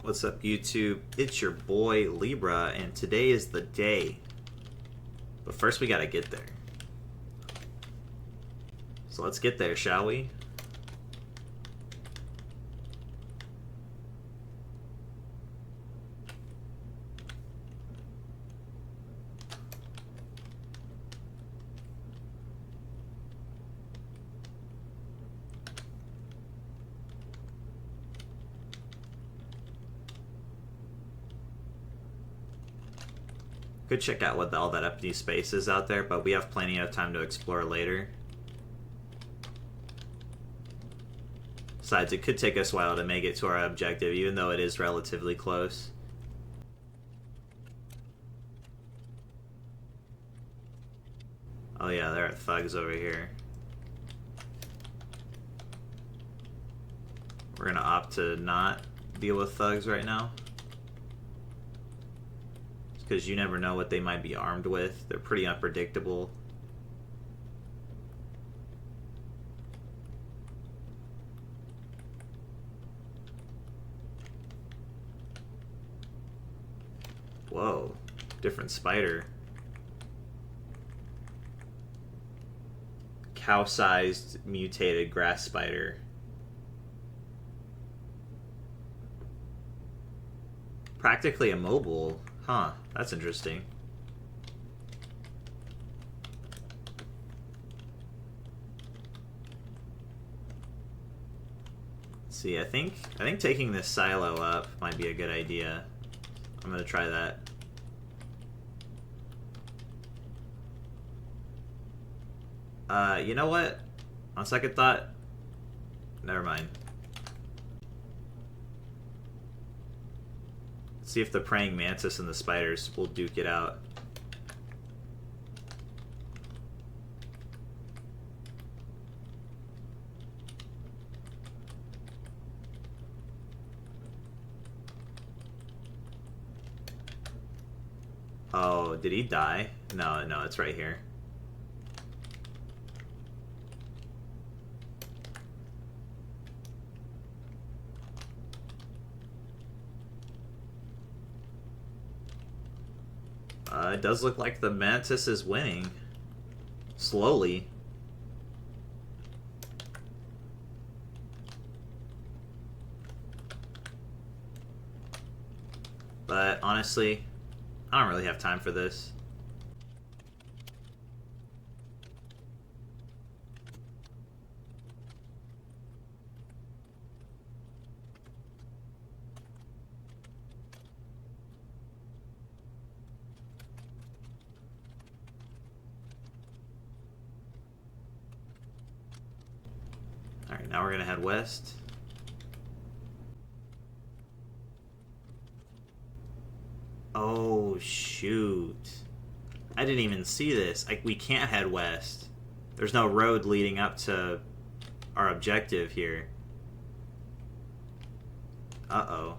What's up, YouTube? It's your boy Libra, and today is the day. But first, we gotta get there. So let's get there, shall we? Could check out what all that empty space is out there, but we have plenty of time to explore later. Besides, it could take us a while to make it to our objective, even though it is relatively close. Oh yeah, there are thugs over here. We're gonna opt to not deal with thugs right now, because you never know what they might be armed with. They're pretty unpredictable. Whoa, different spider. Cow-sized mutated grass spider. Practically immobile. Huh, that's interesting. Let's see, I think taking this silo up might be a good idea. I'm gonna try that. You know what? On second thought, never mind. See if the praying mantis and the spiders will duke it out. Oh, did he die? No, it's right here. It does look like the mantis is winning. Slowly. But honestly, I don't really have time for this. Alright, now we're gonna head west. Oh, shoot. I didn't even see this. We can't head west. There's no road leading up to our objective here. Uh-oh.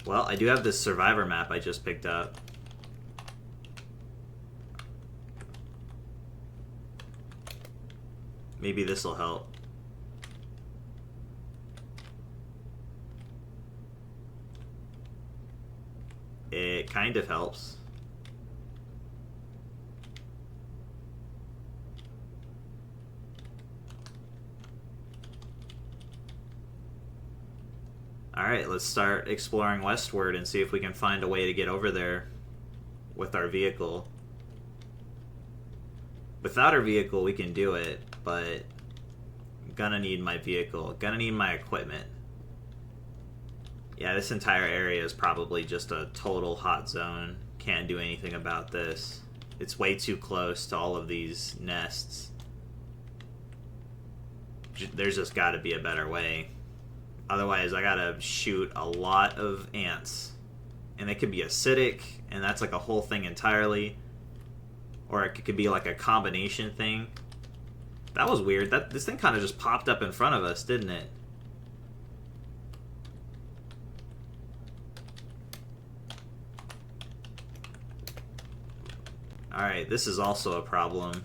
Well, I do have this survivor map I just picked up. Maybe this will help. It kind of helps. Alright, let's start exploring westward and see if we can find a way to get over there with our vehicle. Without our vehicle, we can do it, but I'm gonna need my vehicle. Gonna need my equipment. Yeah, this entire area is probably just a total hot zone. Can't do anything about this. It's way too close to all of these nests. There's just gotta be a better way. Otherwise, I gotta shoot a lot of ants. And they could be acidic, and that's like a whole thing entirely. Or it could be like a combination thing. That was weird. This thing kind of just popped up in front of us, didn't it? Alright, this is also a problem.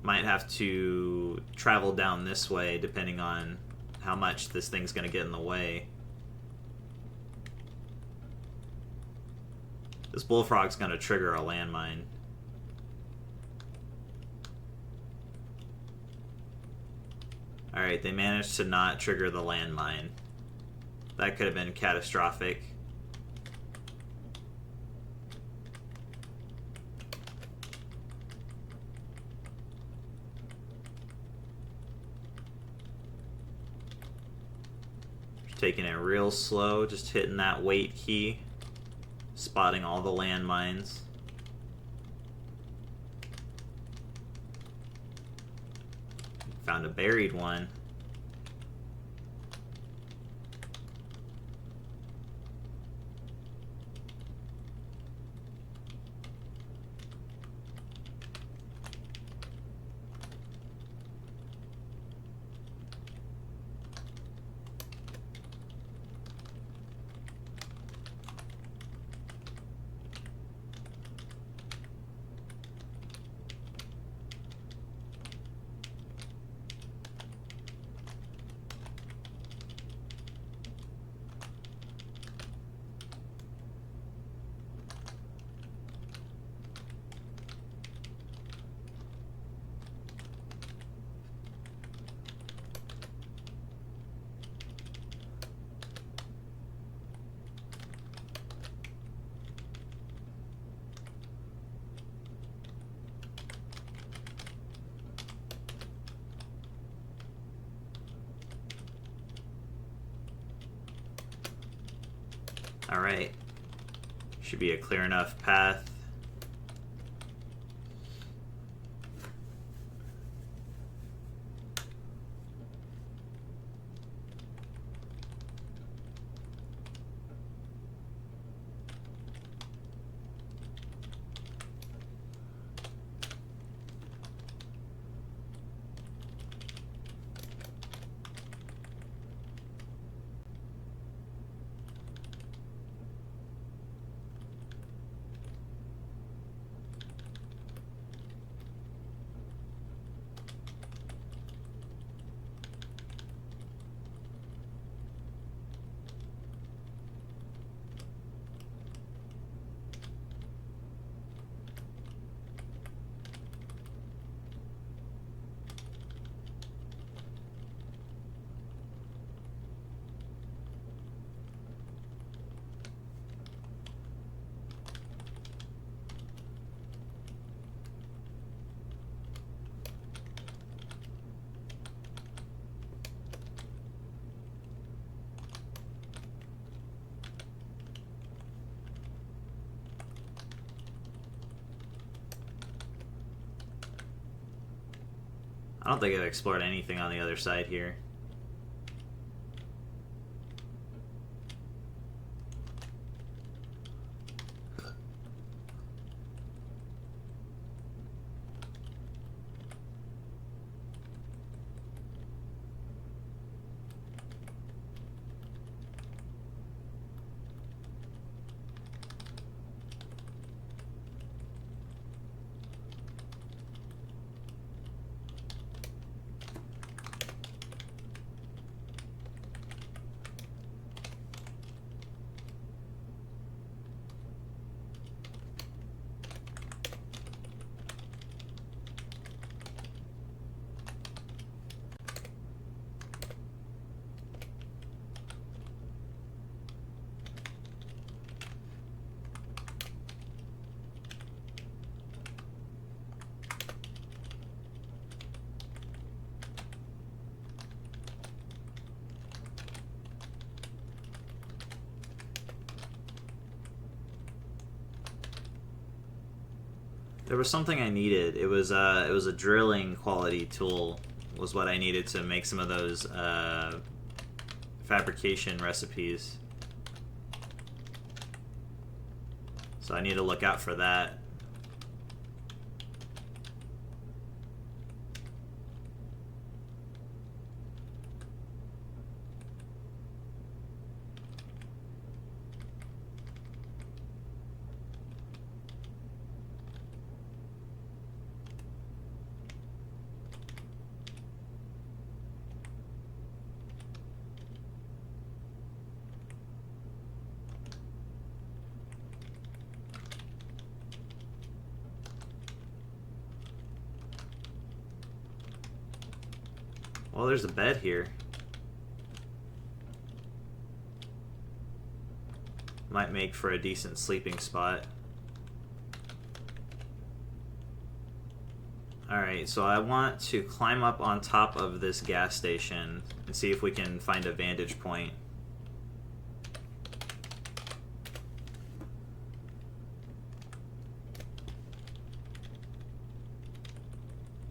Might have to travel down this way depending on how much this thing's going to get in the way. This bullfrog's going to trigger a landmine. Alright, they managed to not trigger the landmine. That could have been catastrophic. Taking it real slow, just hitting that wait key, spotting all the landmines. Found a buried one. Alright. Should be a clear enough path. I don't think I've explored anything on the other side here. There was something I needed. It was a drilling quality tool was what I needed to make some of those fabrication recipes. So I need to look out for that. Well, there's a bed here. Might make for a decent sleeping spot. Alright, so I want to climb up on top of this gas station and see if we can find a vantage point.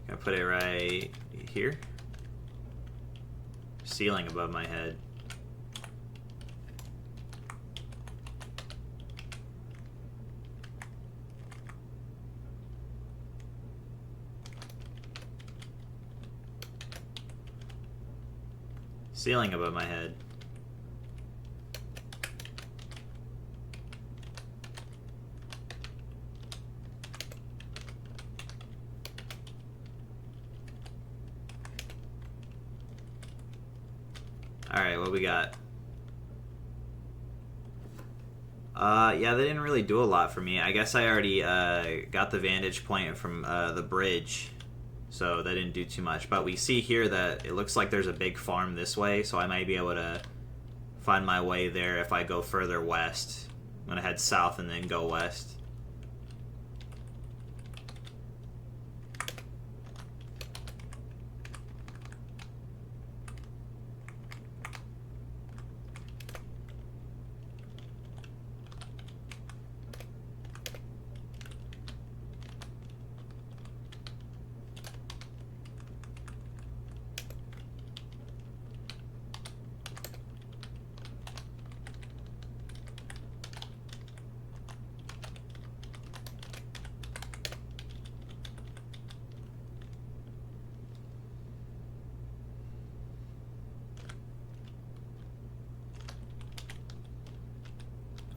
Gonna put it right here. Ceiling above my head. Ceiling above my head. Alright, what we got? Yeah, they didn't really do a lot for me. I guess I already got the vantage point from the bridge, so that didn't do too much. But we see here that it looks like there's a big farm this way, so I might be able to find my way there if I go further west. I'm gonna head south and then go west.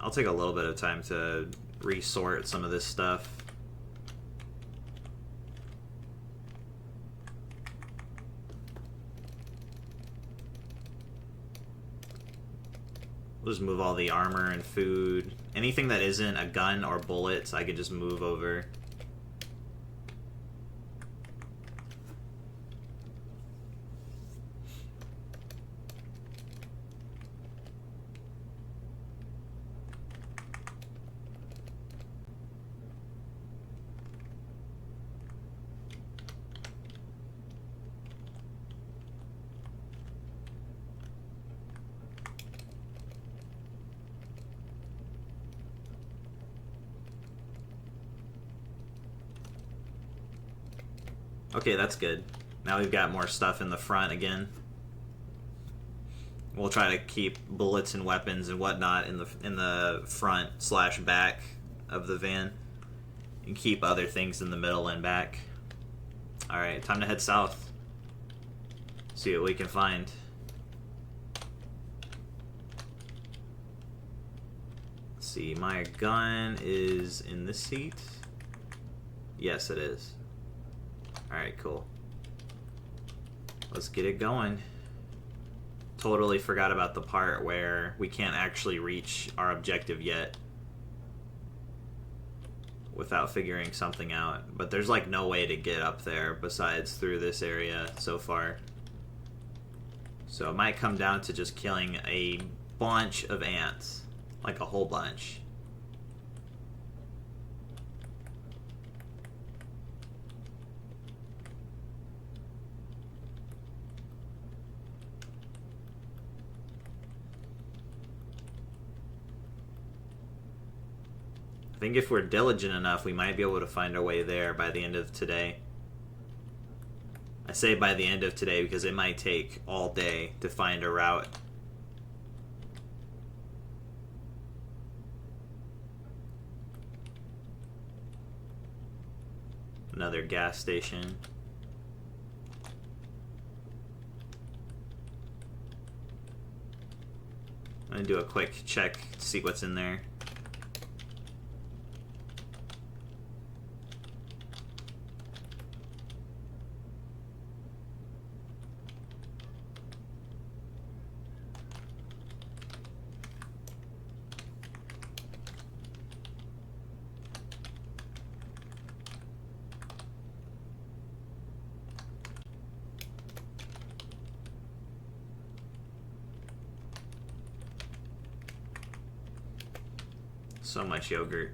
I'll take a little bit of time to resort some of this stuff. We'll just move all the armor and food. Anything that isn't a gun or bullets, I can just move over. Okay, that's good. Now we've got more stuff in the front again. We'll try to keep bullets and weapons and whatnot in the front / back of the van, and keep other things in the middle and back. All right, time to head south. See what we can find. Let's see, my gun is in this seat. Yes, it is. Alright, cool. Let's get it going. Totally forgot about the part where we can't actually reach our objective yet without figuring something out. But there's like no way to get up there besides through this area so far. So it might come down to just killing a bunch of ants. Like a whole bunch. I think if we're diligent enough, we might be able to find our way there by the end of today. I say by the end of today because it might take all day to find a route. Another gas station. I'm gonna do a quick check to see what's in there. So much yogurt.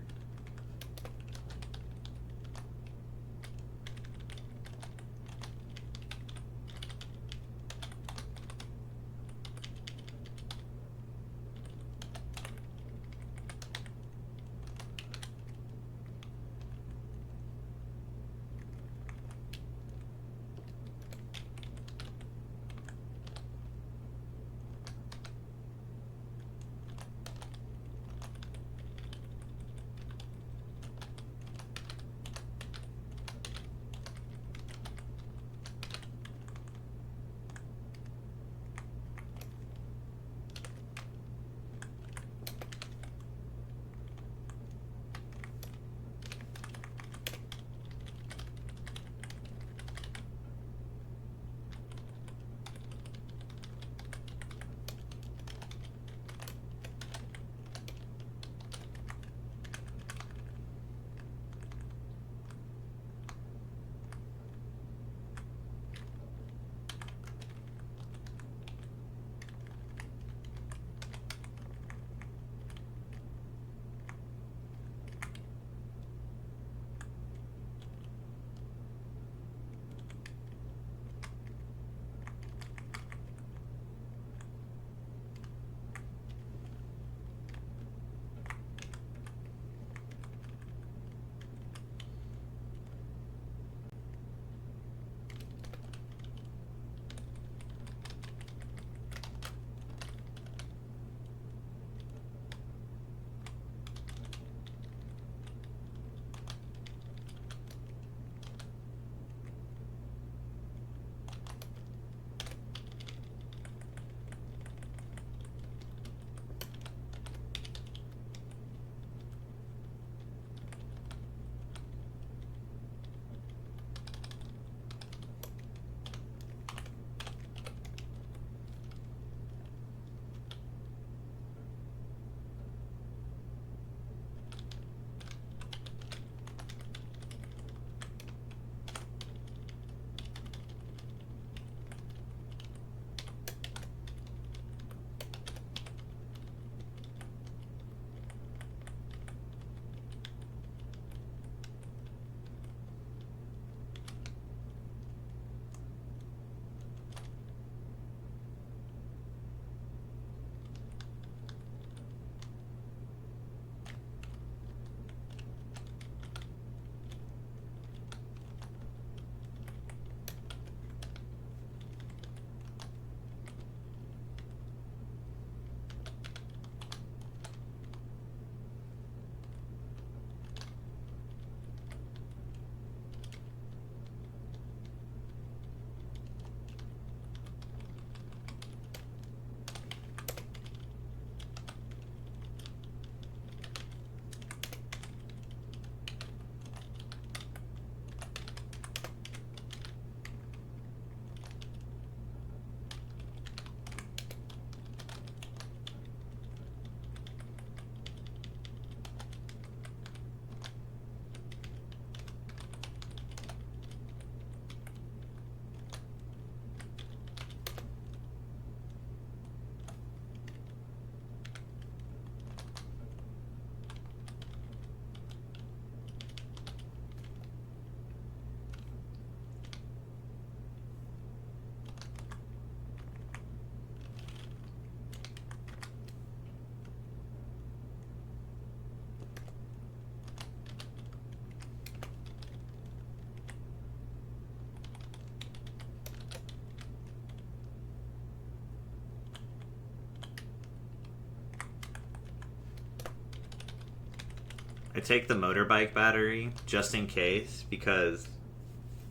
I take the motorbike battery just in case, because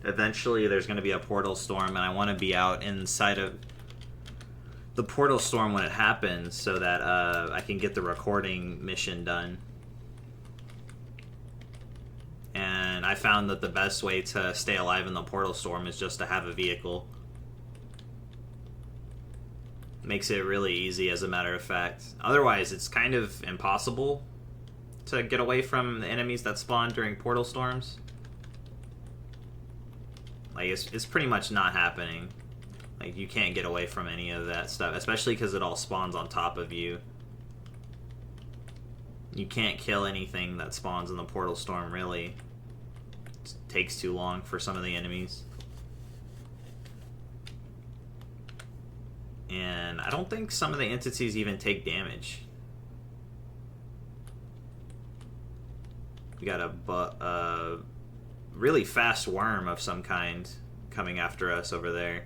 eventually there's going to be a portal storm and I want to be out inside of the portal storm when it happens so that I can get the recording mission done. And I found that the best way to stay alive in the portal storm is just to have a vehicle. Makes it really easy, as a matter of fact. Otherwise, it's kind of impossible to get away from the enemies that spawn during portal storms. Like, it's pretty much not happening. Like, you can't get away from any of that stuff, especially because it all spawns on top of you. You can't kill anything that spawns in the portal storm, really. It takes too long for some of the enemies. And I don't think some of the entities even take damage. We got a really fast worm of some kind coming after us over there.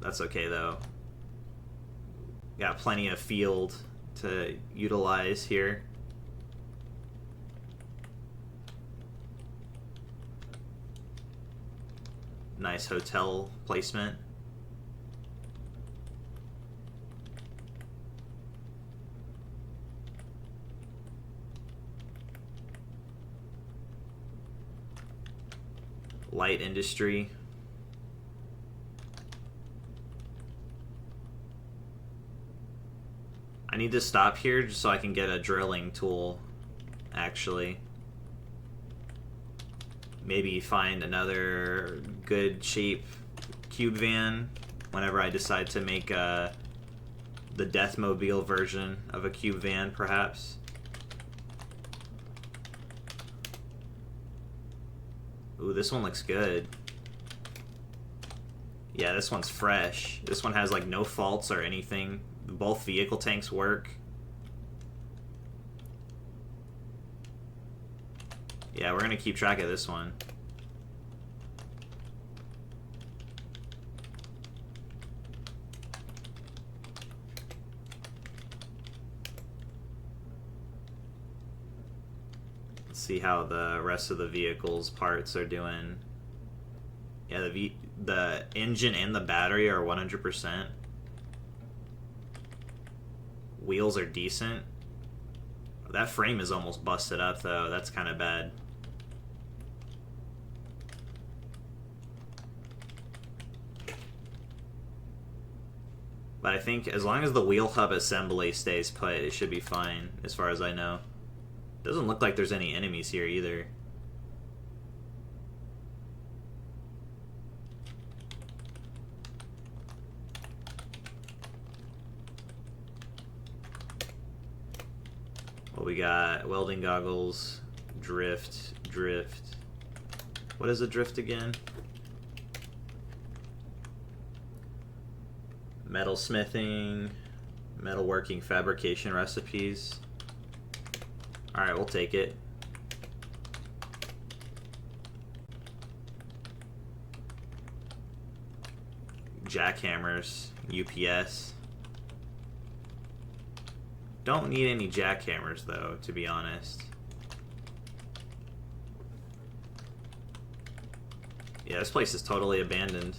That's okay, though. Got plenty of field to utilize here. Nice hotel placement. Light industry. I need to stop here just so I can get a drilling tool, actually. Maybe find another good shape cube van whenever I decide to make the Deathmobile version of a cube van, perhaps. Ooh, this one looks good. Yeah, this one's fresh. This one has like no faults or anything. Both vehicle tanks work. Yeah, we're gonna keep track of this one. Let's see how the rest of the vehicle's parts are doing. Yeah, the engine and the battery are 100%. Wheels are decent. That frame is almost busted up, though. That's kind of bad. But I think as long as the wheel hub assembly stays put, it should be fine, as far as I know. Doesn't look like there's any enemies here, either. Well, we got welding goggles, drift. What is a drift again? Metal smithing, metalworking fabrication recipes. Alright, we'll take it. Jackhammers, UPS. Don't need any jackhammers, though, to be honest. Yeah, this place is totally abandoned.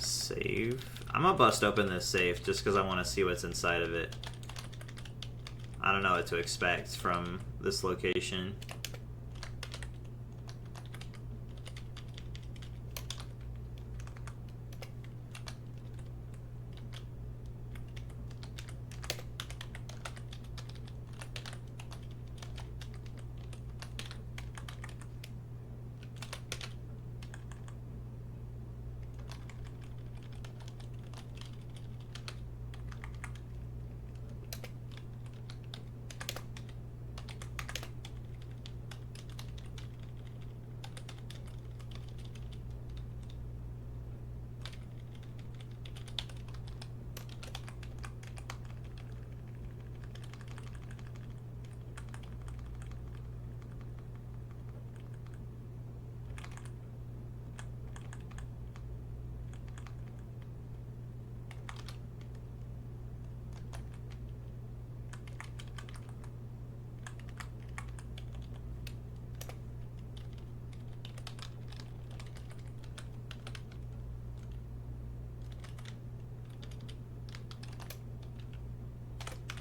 Save. I'm gonna bust open this safe just because I want to see what's inside of it. I don't know what to expect from this location.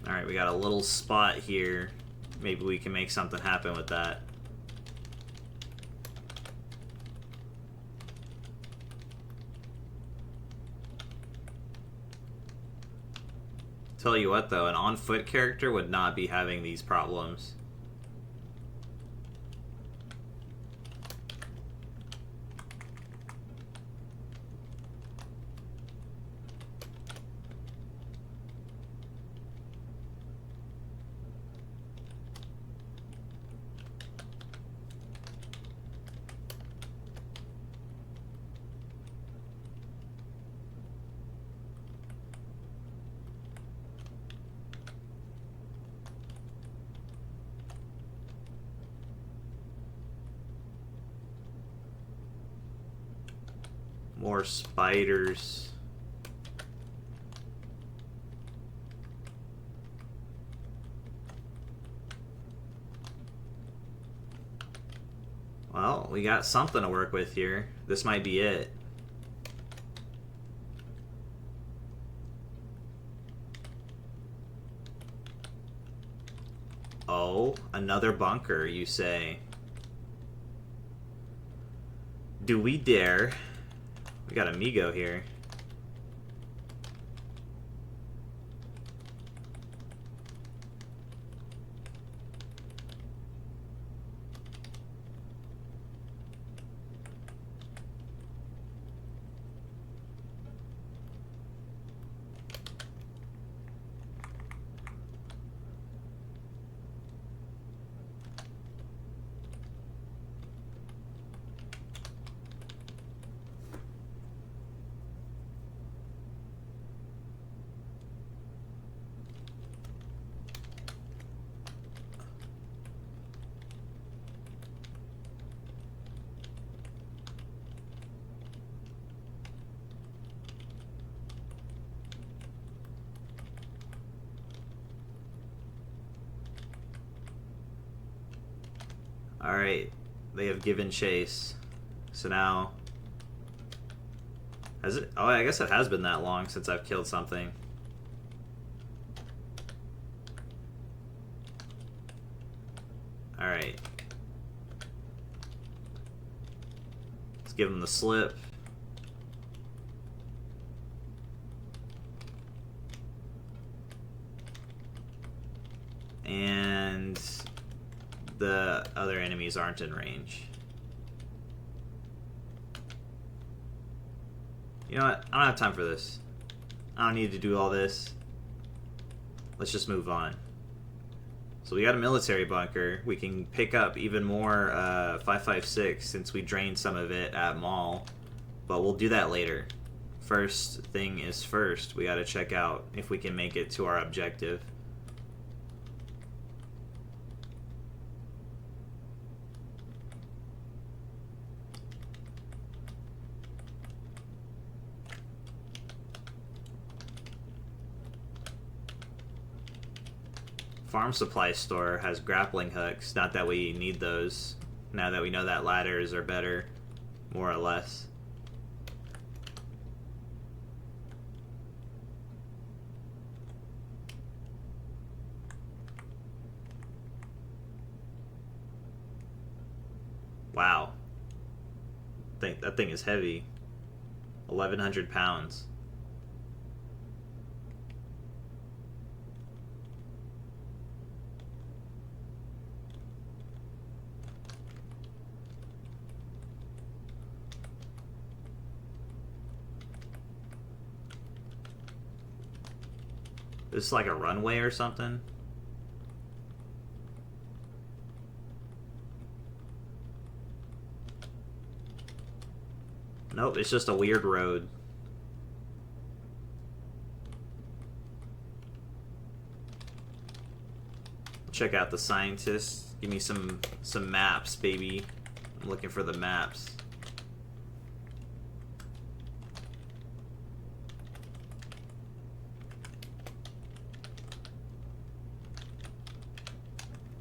Alright, we got a little spot here. Maybe we can make something happen with that. Tell you what though, an on-foot character would not be having these problems. More spiders. Well, we got something to work with here. This might be it. Oh, another bunker, you say? Do we dare? We got Amigo here. Alright, they have given chase. So now... Has it? Oh, I guess it has been that long since I've killed something. Alright. Let's give him the slip. And... the other enemies aren't in range. You know what? I don't have time for this. I don't need to do all this. Let's just move on. So we got a military bunker. We can pick up even more 5.56 since we drained some of it at Mall. But we'll do that later. First thing is first. We gotta check out if we can make it to our objective. Farm supply store has grappling hooks. Not that we need those. Now that we know that ladders are better, more or less. Wow. That thing is heavy. 1,100 pounds. This is like a runway or something. Nope, it's just a weird road. Check out the scientists. Give me some maps, baby. I'm looking for the maps.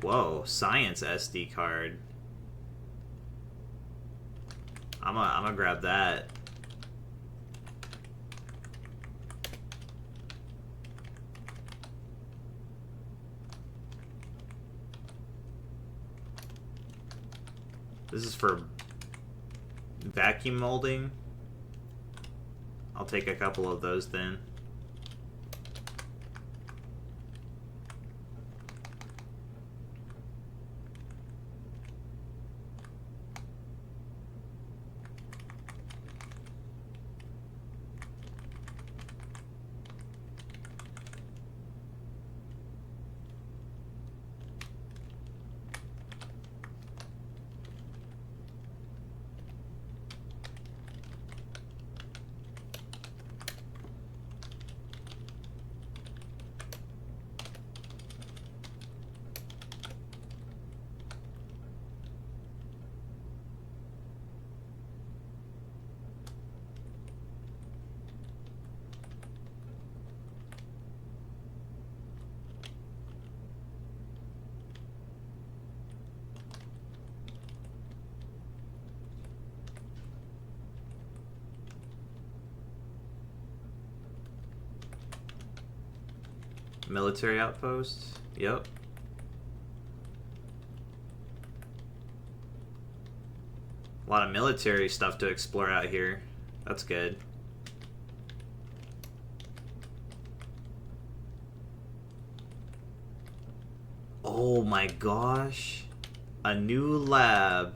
Whoa, science SD card. I'm gonna grab that. This is for vacuum molding. I'll take a couple of those then. Military outposts. Yep. A lot of military stuff to explore out here. That's good. Oh my gosh. A new lab.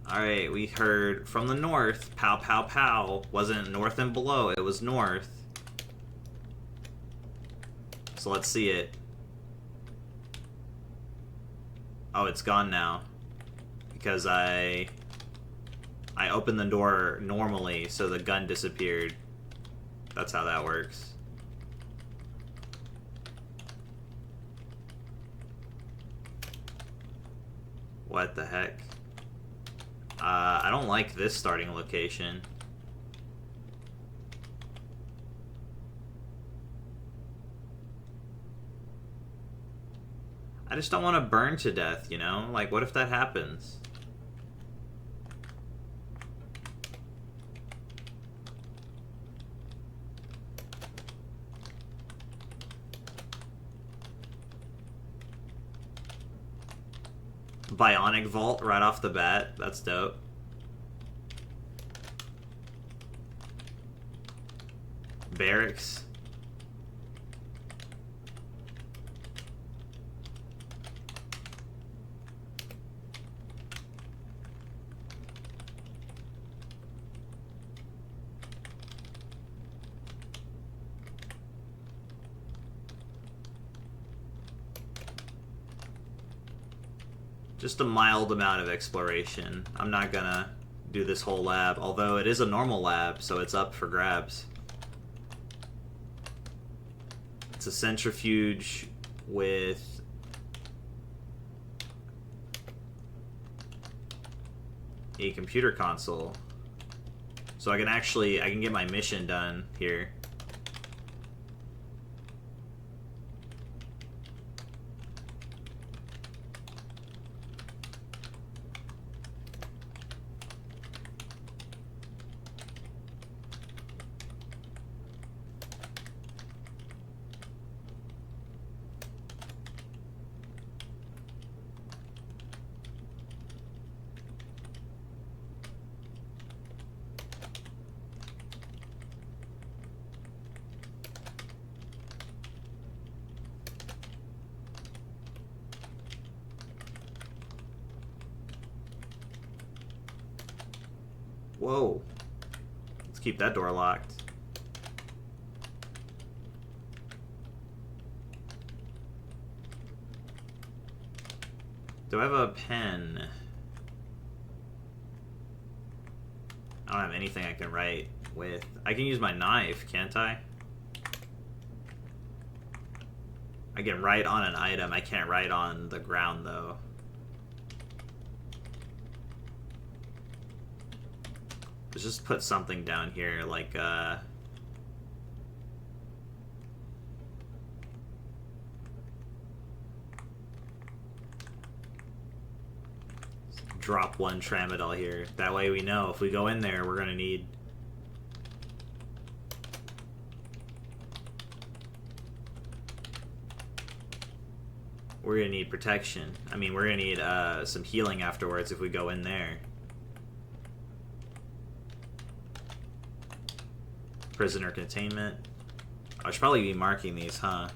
Alright, we heard from the north. Pow, pow, pow. Wasn't north and below, it was north. So let's see it. Oh, it's gone now. Because I opened the door normally, so the gun disappeared. That's how that works. What the heck? I don't like this starting location. I just don't want to burn to death, you know? Like, what if that happens? Bionic vault right off the bat. That's dope. Barracks. Just a mild amount of exploration. I'm not gonna do this whole lab, although it is a normal lab, so it's up for grabs. It's a centrifuge with a computer console. So I can get my mission done here. Whoa. Let's keep that door locked. Do I have a pen? I don't have anything I can write with. I can use my knife, can't I? I can write on an item. I can't write on the ground, though. Let's just put something down here, like, drop one tramadol here. That way we know if we go in there, we're gonna need... We're gonna need protection. I mean, we're gonna need some healing afterwards if we go in there. Prisoner containment. I should probably be marking these, huh?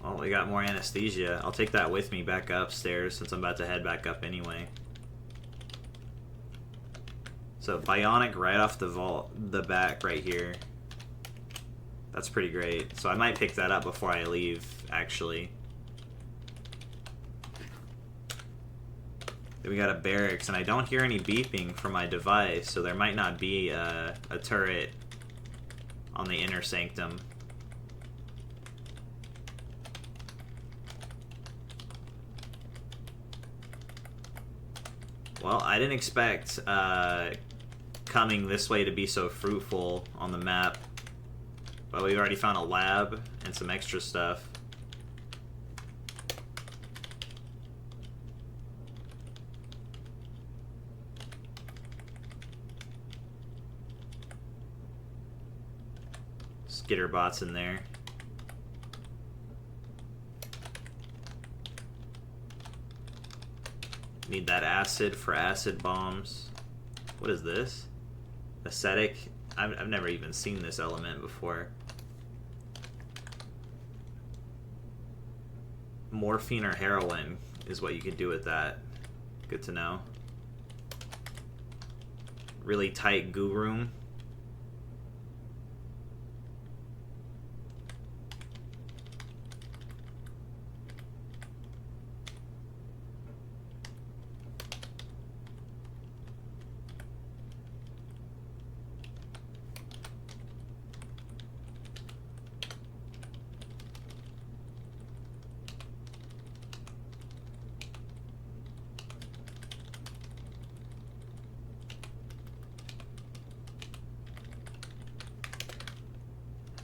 Oh, we got more anesthesia. I'll take that with me back upstairs since I'm about to head back up anyway. So bionic right off the back right here. That's pretty great. So I might pick that up before I leave, actually. Then we got a barracks, and I don't hear any beeping from my device, so there might not be a turret on the inner sanctum. Well, I didn't expect coming this way to be so fruitful on the map, but we've already found a lab and some extra stuff. Skitter bots in there. Need that acid for acid bombs. What is this? Aesthetic? I've never even seen this element before. Morphine or heroin is what you could do with that. Good to know. Really tight goo room.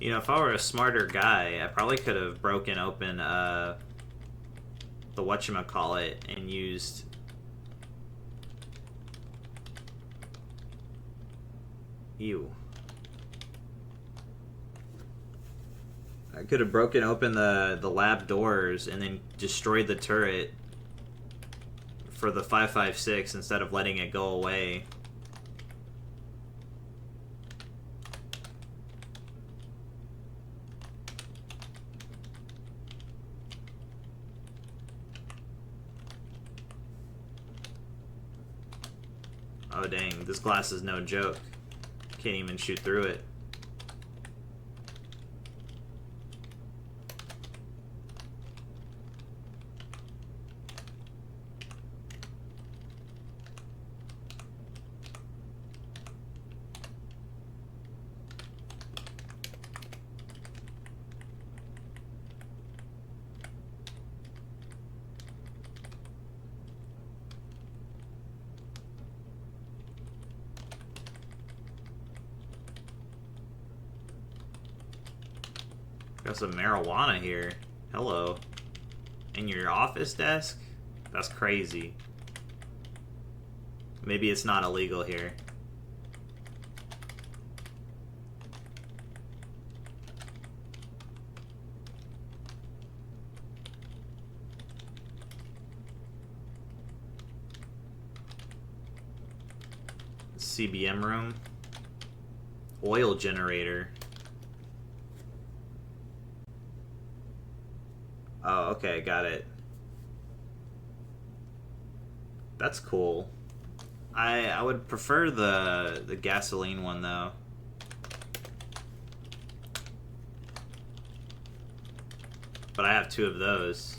You know, if I were a smarter guy, I probably could have broken open the whatchamacallit and used ew. I could have broken open the lab doors and then destroyed the turret for the 556 instead of letting it go away. Oh dang, this glass is no joke. Can't even shoot through it. Got some marijuana here. Hello. In your office desk? That's crazy. Maybe it's not illegal here. CBM room. Oil generator. Oh, okay, got it. That's cool. I would prefer the gasoline one though. But I have two of those.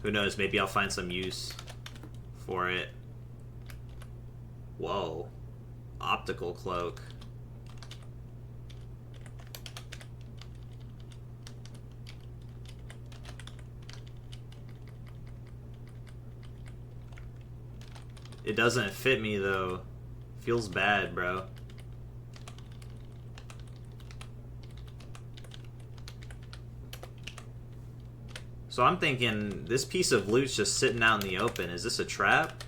Who knows, maybe I'll find some use for it. Whoa. Optical cloak. It doesn't fit me though. Feels bad, bro. So I'm thinking this piece of loot's just sitting out in the open. Is this a trap?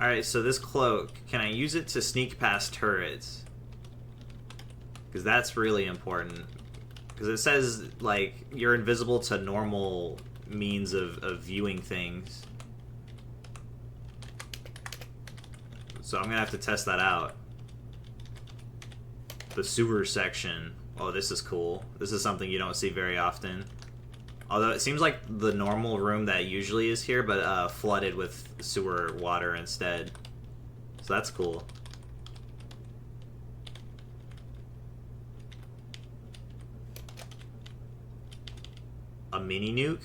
Alright, so this cloak, can I use it to sneak past turrets? Because that's really important. Because it says, like, you're invisible to normal means of viewing things. So I'm going to have to test that out. The sewer section. Oh, this is cool. This is something you don't see very often. Although it seems like the normal room that usually is here, but flooded with sewer water instead. So that's cool. A mini nuke?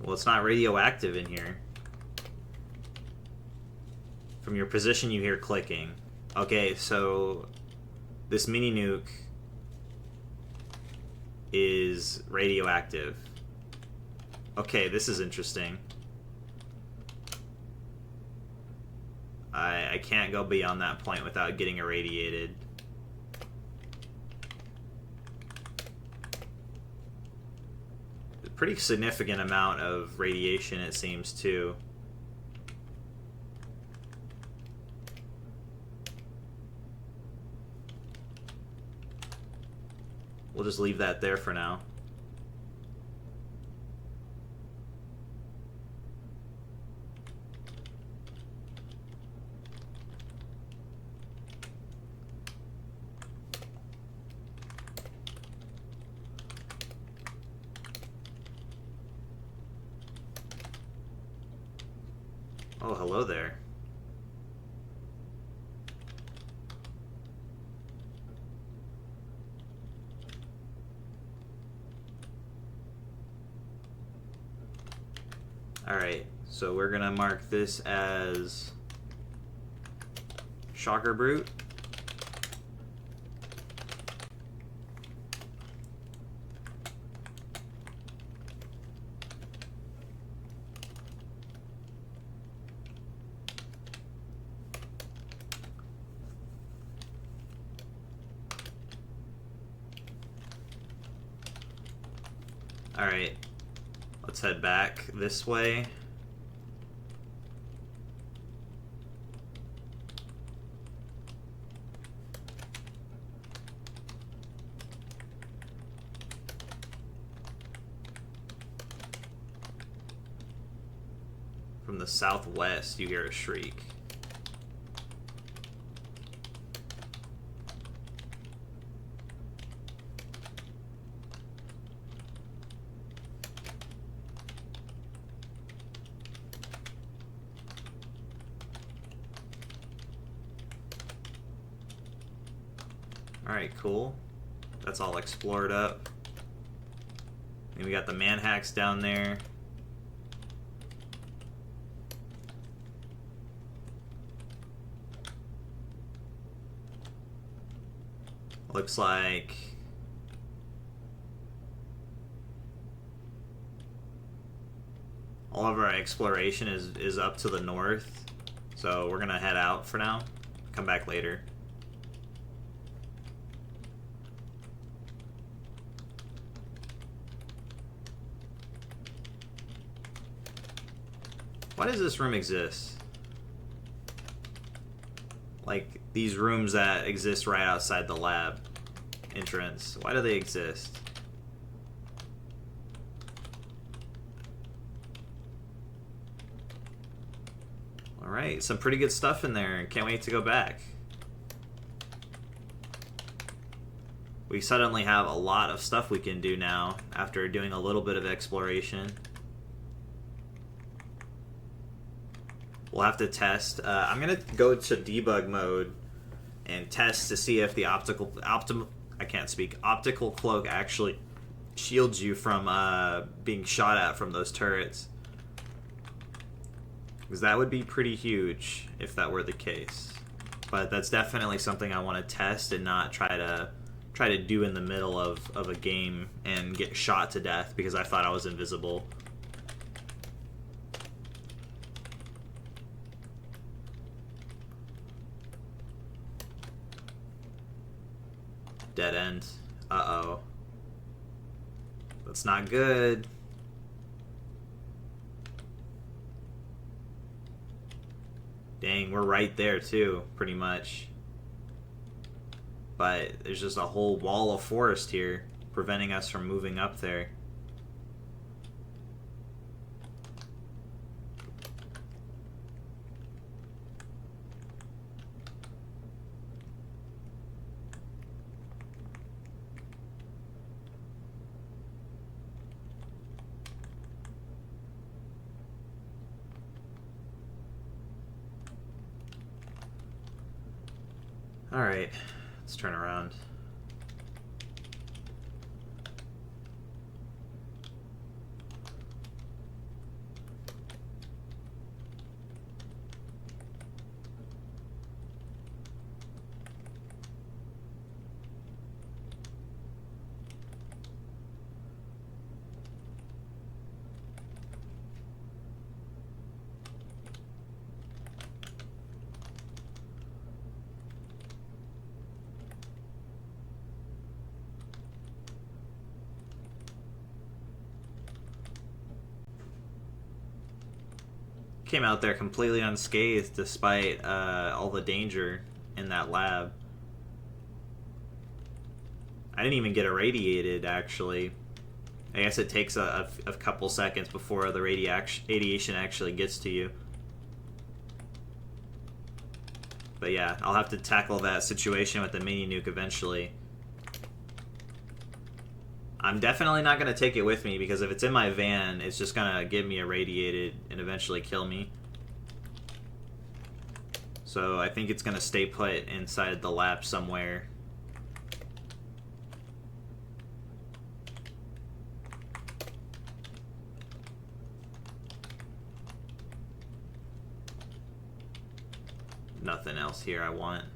Well, it's not radioactive in here. From your position, you hear clicking. Okay, so this mini nuke is radioactive. Okay, this is interesting. I can't go beyond that point without getting irradiated. Pretty significant amount of radiation, it seems, too. We'll just leave that there for now. Oh, hello there. Alright, so we're gonna mark this as Shocker Brute. Alright, let's head back this way. From the southwest, you hear a shriek. Alright, cool. That's all explored up. And we got the manhacks down there. Looks like all of our exploration is up to the north. So we're gonna head out for now. Come back later. Why does this room exist? Like, these rooms that exist right outside the lab entrance. Why do they exist? Alright, some pretty good stuff in there. Can't wait to go back. We suddenly have a lot of stuff we can do now after doing a little bit of exploration. We'll have to test. I'm gonna go to debug mode and test to see if the optical cloak actually shields you from being shot at from those turrets. Because that would be pretty huge if that were the case. But that's definitely something I want to test and not try to do in the middle of a game and get shot to death because I thought I was invisible. Dead end. Uh-oh. That's not good. Dang, we're right there too, pretty much. But there's just a whole wall of forest here preventing us from moving up there. Alright, let's turn around. Came out there completely unscathed despite all the danger in that lab. I didn't even get irradiated, actually. I guess it takes a couple seconds before the radiation actually gets to you. But yeah, I'll have to tackle that situation with the mini nuke eventually. I'm definitely not going to take it with me because if it's in my van, it's just going to get me irradiated and eventually kill me. So I think it's going to stay put inside the lab somewhere. Nothing else here I want.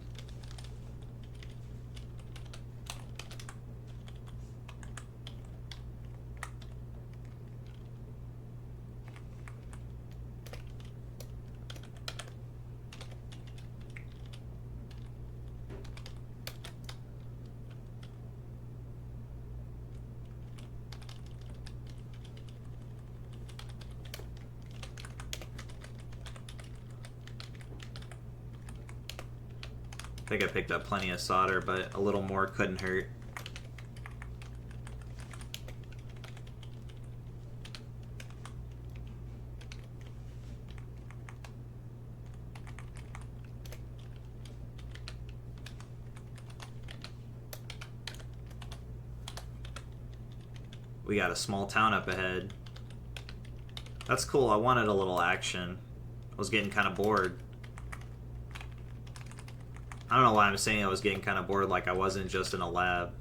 I think I picked up plenty of solder, but a little more couldn't hurt. We got a small town up ahead. That's cool. I wanted a little action. I was getting kind of bored. I don't know why I'm saying I was getting kind of bored, like I wasn't just in a lab.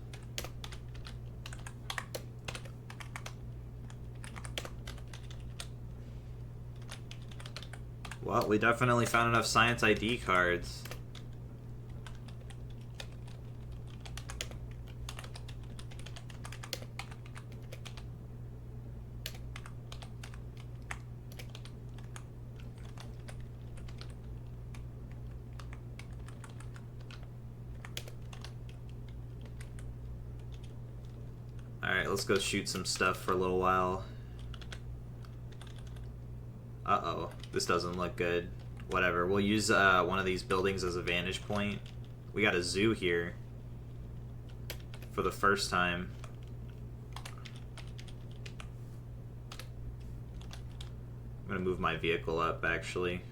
Well, we definitely found enough science ID cards. Alright, let's go shoot some stuff for a little while. Uh-oh. This doesn't look good. Whatever. We'll use one of these buildings as a vantage point. We got a zoo here for the first time. I'm gonna move my vehicle up, actually.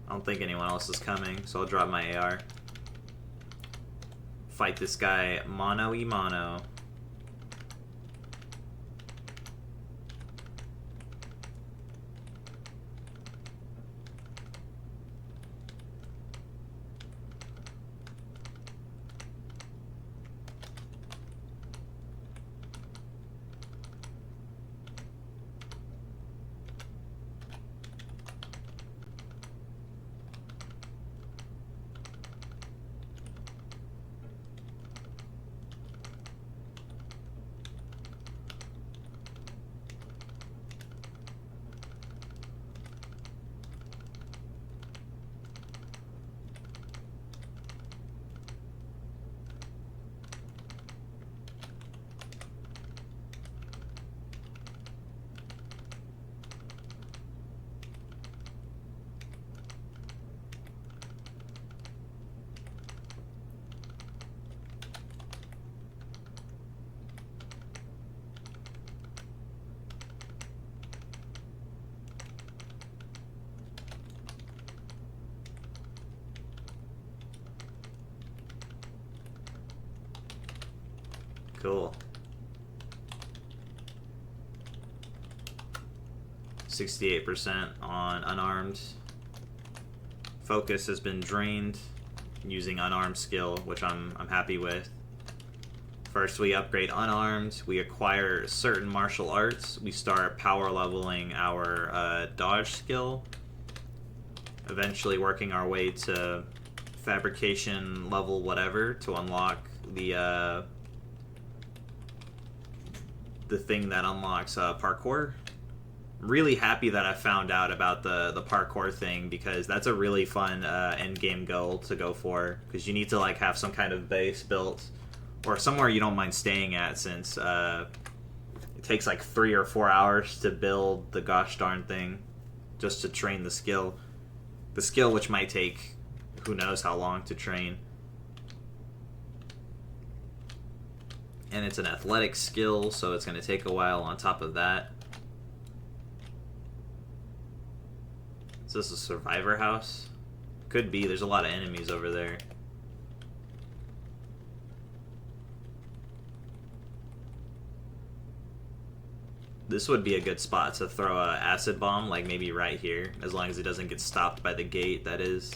I don't think anyone else is coming, so I'll drop my AR. Fight this guy mano-y-mano. Cool. 68% on unarmed. Focus has been drained using unarmed skill, which I'm happy with. First, we upgrade unarmed. We acquire certain martial arts. We start power leveling our dodge skill. Eventually working our way to fabrication level whatever to unlock the thing that unlocks parkour. Really happy that I found out about the parkour thing, because that's a really fun end game goal to go for, because you need to like have some kind of base built or somewhere you don't mind staying at, since it takes like 3 or 4 hours to build the gosh darn thing just to train the skill which might take who knows how long to train. And it's an athletic skill, so it's going to take a while on top of that. Is this a survivor house? Could be. There's a lot of enemies over there. This would be a good spot to throw a acid bomb, like maybe right here, as long as it doesn't get stopped by the gate, that is.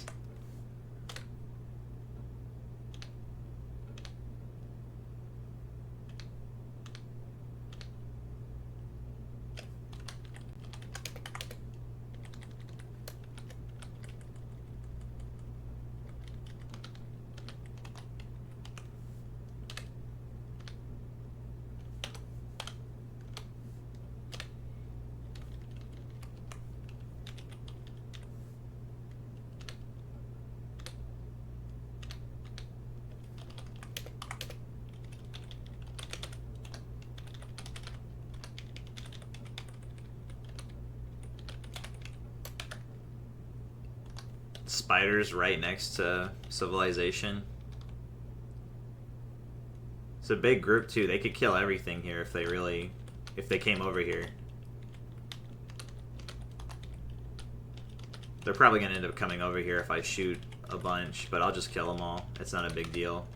Spiders right next to civilization. It's a big group too. They could kill everything here if they came over here. They're probably gonna end up coming over here if I shoot a bunch, but I'll just kill them all. It's not a big deal.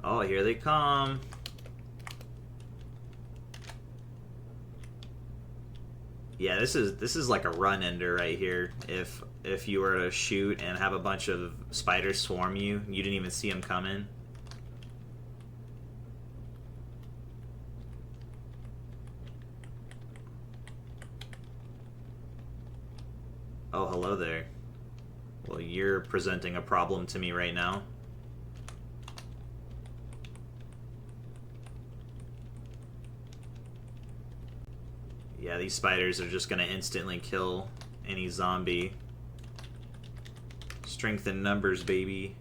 Oh, here they come. Yeah, this is like a run ender right here. If if you were to shoot and have a bunch of spiders swarm you, you didn't even see them coming. Oh, hello there. Well, you're presenting a problem to me right now. Yeah, these spiders are just going to instantly kill any zombie. Strength in numbers, baby.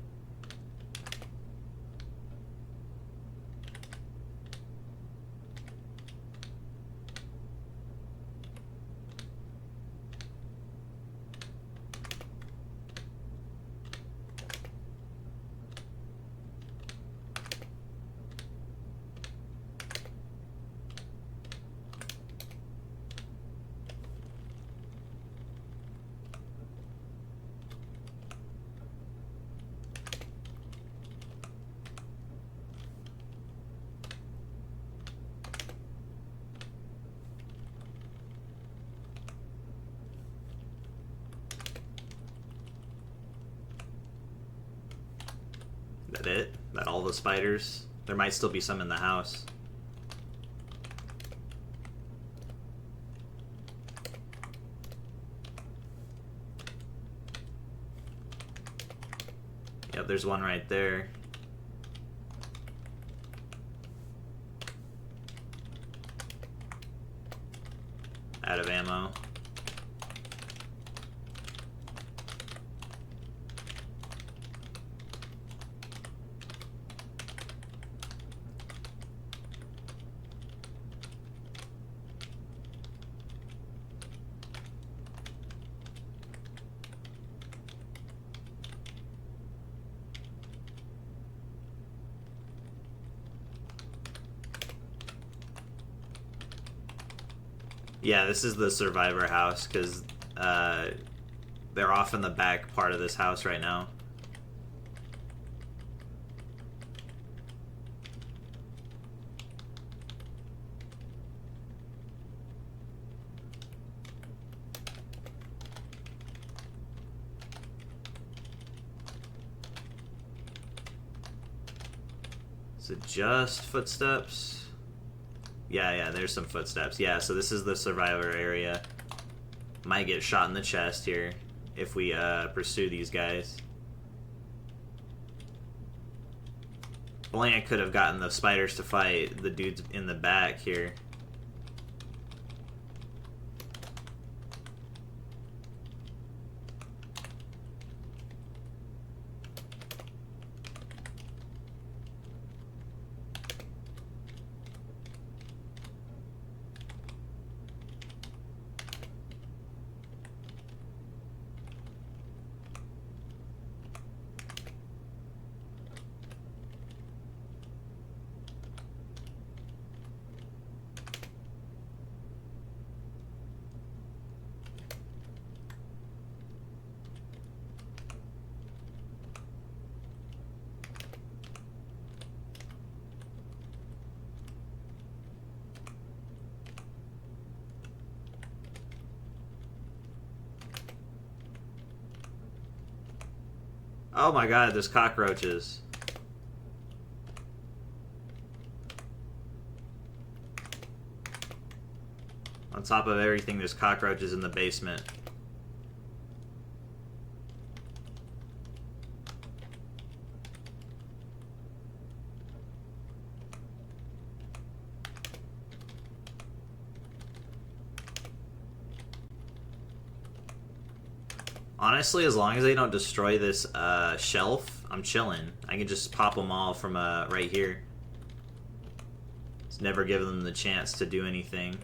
That it? That all the spiders? There might still be some in the house. Yep, there's one right there. Out of ammo. Yeah, this is the survivor house, because they're off in the back part of this house right now. Is it just footsteps? Yeah, there's some footsteps. Yeah, so this is the survivor area. Might get shot in the chest here if we pursue these guys. If only I could have gotten the spiders to fight the dudes in the back here. Oh my god, there's cockroaches. On top of everything, there's cockroaches in the basement. Honestly, as long as they don't destroy this shelf, I'm chilling. I can just pop them all from right here. It's never given them the chance to do anything.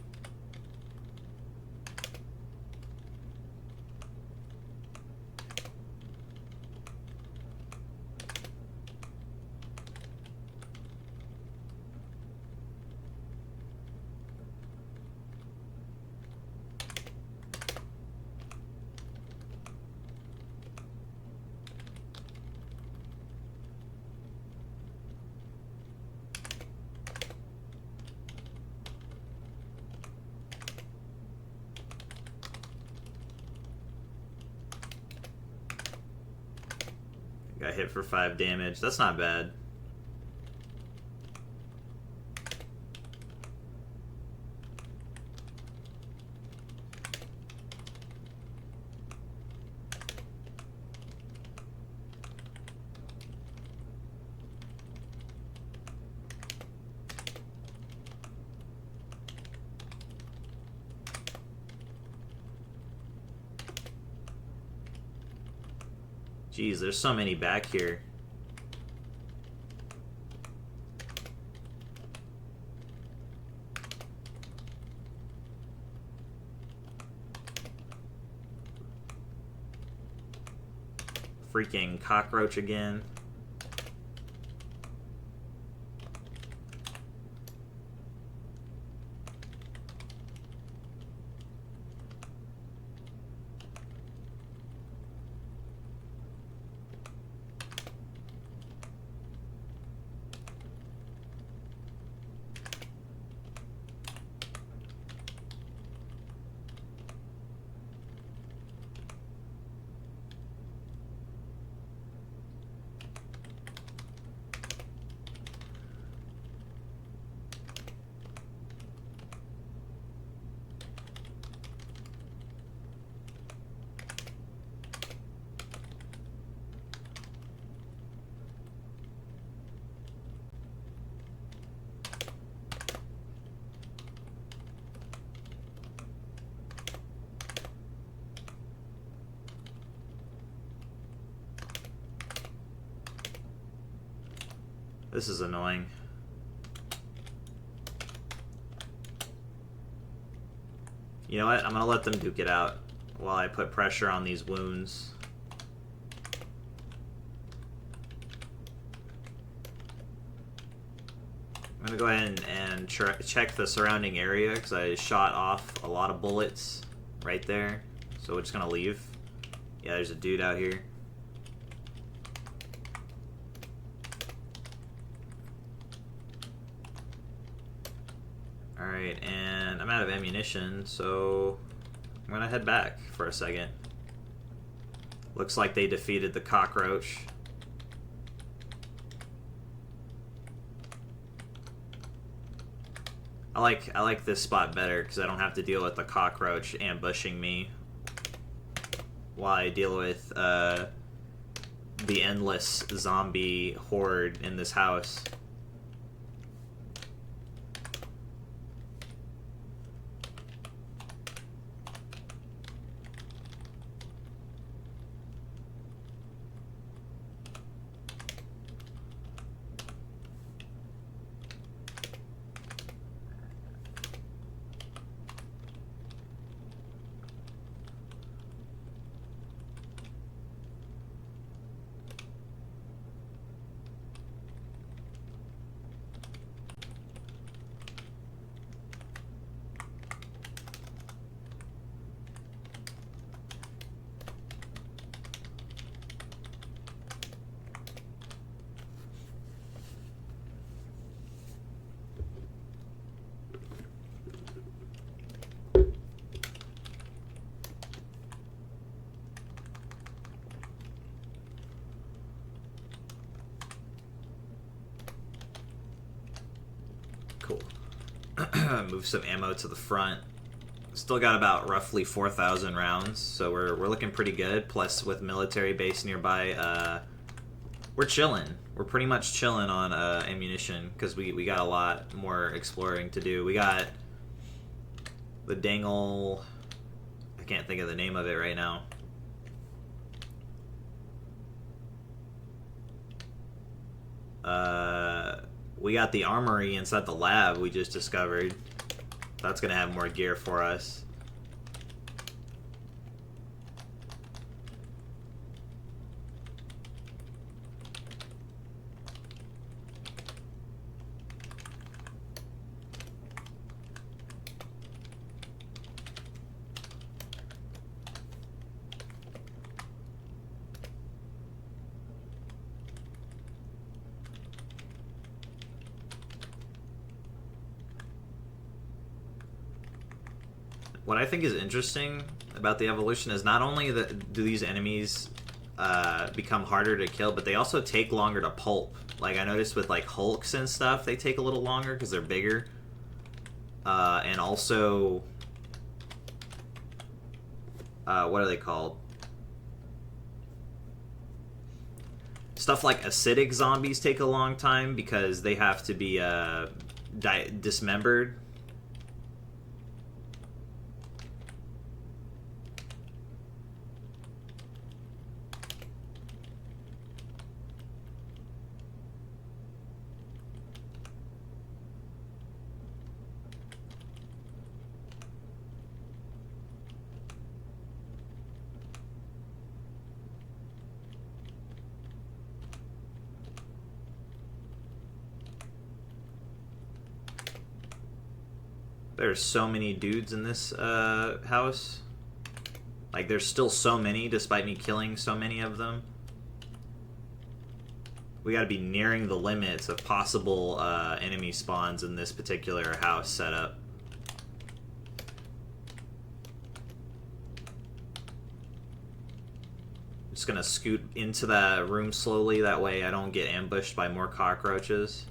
hit for 5 damage. That's not bad. Jeez, there's so many back here. Freaking cockroach again. This is annoying. You know what? I'm gonna let them duke it out while I put pressure on these wounds. I'm gonna go ahead and check the surrounding area because I shot off a lot of bullets right there. So we're just gonna leave. Yeah, there's a dude out here. Alright, and I'm out of ammunition, so I'm gonna head back for a second. Looks like they defeated the cockroach. I like this spot better because I don't have to deal with the cockroach ambushing me while I deal with the endless zombie horde in this house. Cool. Move some ammo to the front. Still got about roughly 4,000 rounds, so we're looking pretty good. Plus, with military base nearby, we're chilling. We're pretty much chilling on ammunition because we got a lot more exploring to do. We got the dangle. I can't think of the name of it right now. We got the armory inside the lab we just discovered. That's gonna have more gear for us. What I think is interesting about the evolution is not only do these enemies become harder to kill, but they also take longer to pulp. Like, I noticed with, like, Hulks and stuff, they take a little longer because they're bigger. And also... what are they called? Stuff like acidic zombies take a long time because they have to be dismembered. There's so many dudes in this house. Like, there's still so many, despite me killing so many of them. We gotta be nearing the limits of possible enemy spawns in this particular house setup. Just gonna scoot into that room slowly, that way I don't get ambushed by more cockroaches.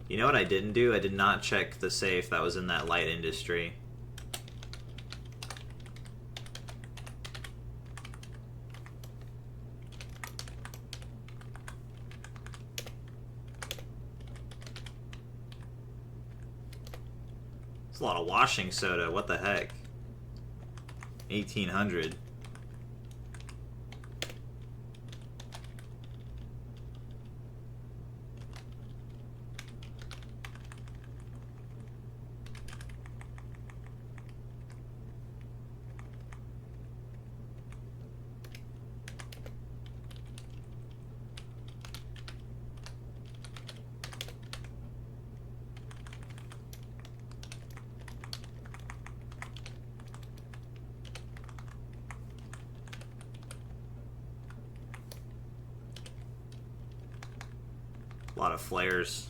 You know what I didn't do? I did not check the safe that was in that light industry. It's a lot of washing soda. What the heck? 1800. A lot of flares.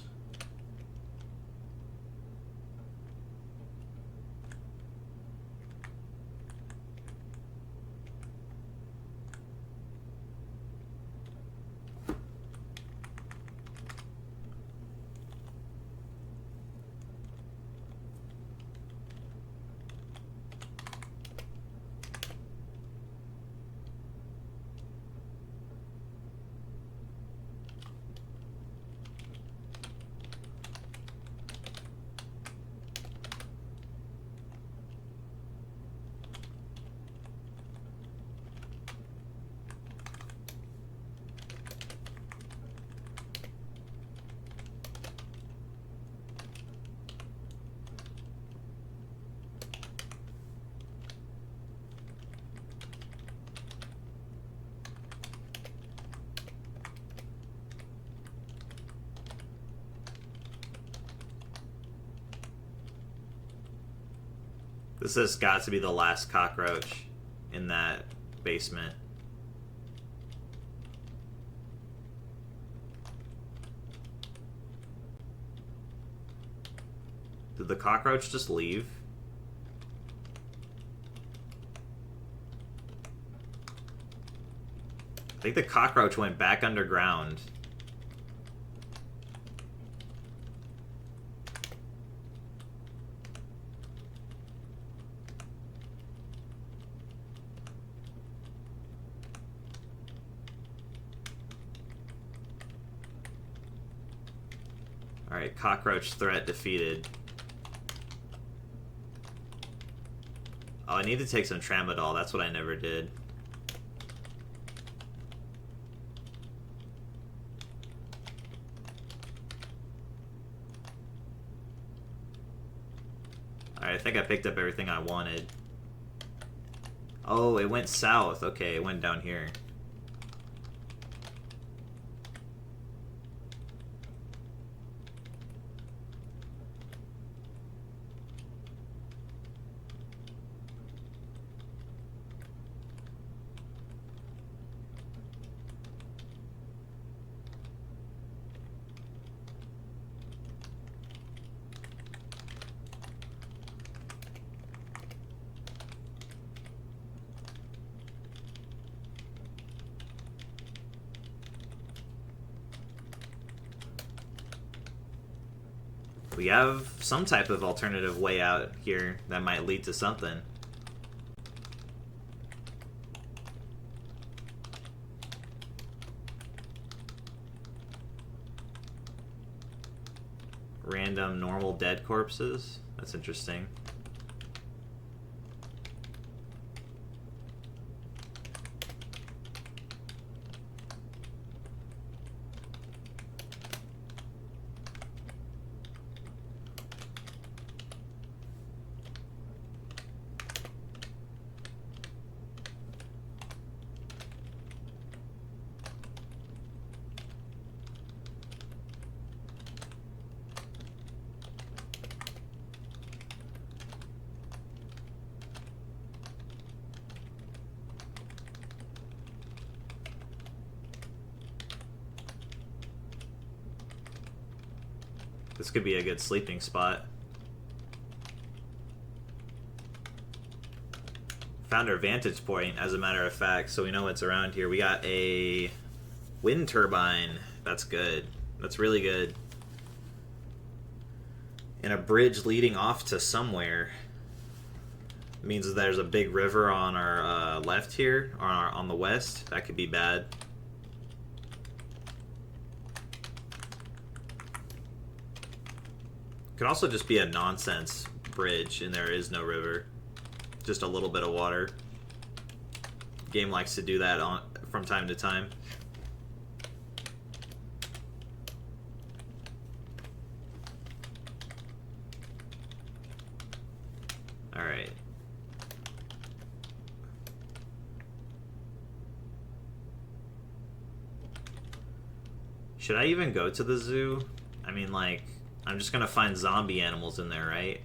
This has got to be the last cockroach in that basement. Did the cockroach just leave? I think the cockroach went back underground. Alright, cockroach threat defeated. Oh, I need to take some tramadol. That's what I never did. Alright, I think I picked up everything I wanted. Oh, it went south. Okay, it went down here. We have some type of alternative way out here that might lead to something. Random normal dead corpses. That's interesting. This could be a good sleeping spot. Found our vantage point, as a matter of fact, so we know what's around here. We got a wind turbine. That's good. That's really good. And a bridge leading off to somewhere. It means that there's a big river on our left here, on the west. That could be bad. Could also just be a nonsense bridge and there is no river. Just a little bit of water. Game likes to do that from time to time. Alright. Should I even go to the zoo? I mean, like, I'm just gonna find zombie animals in there, right?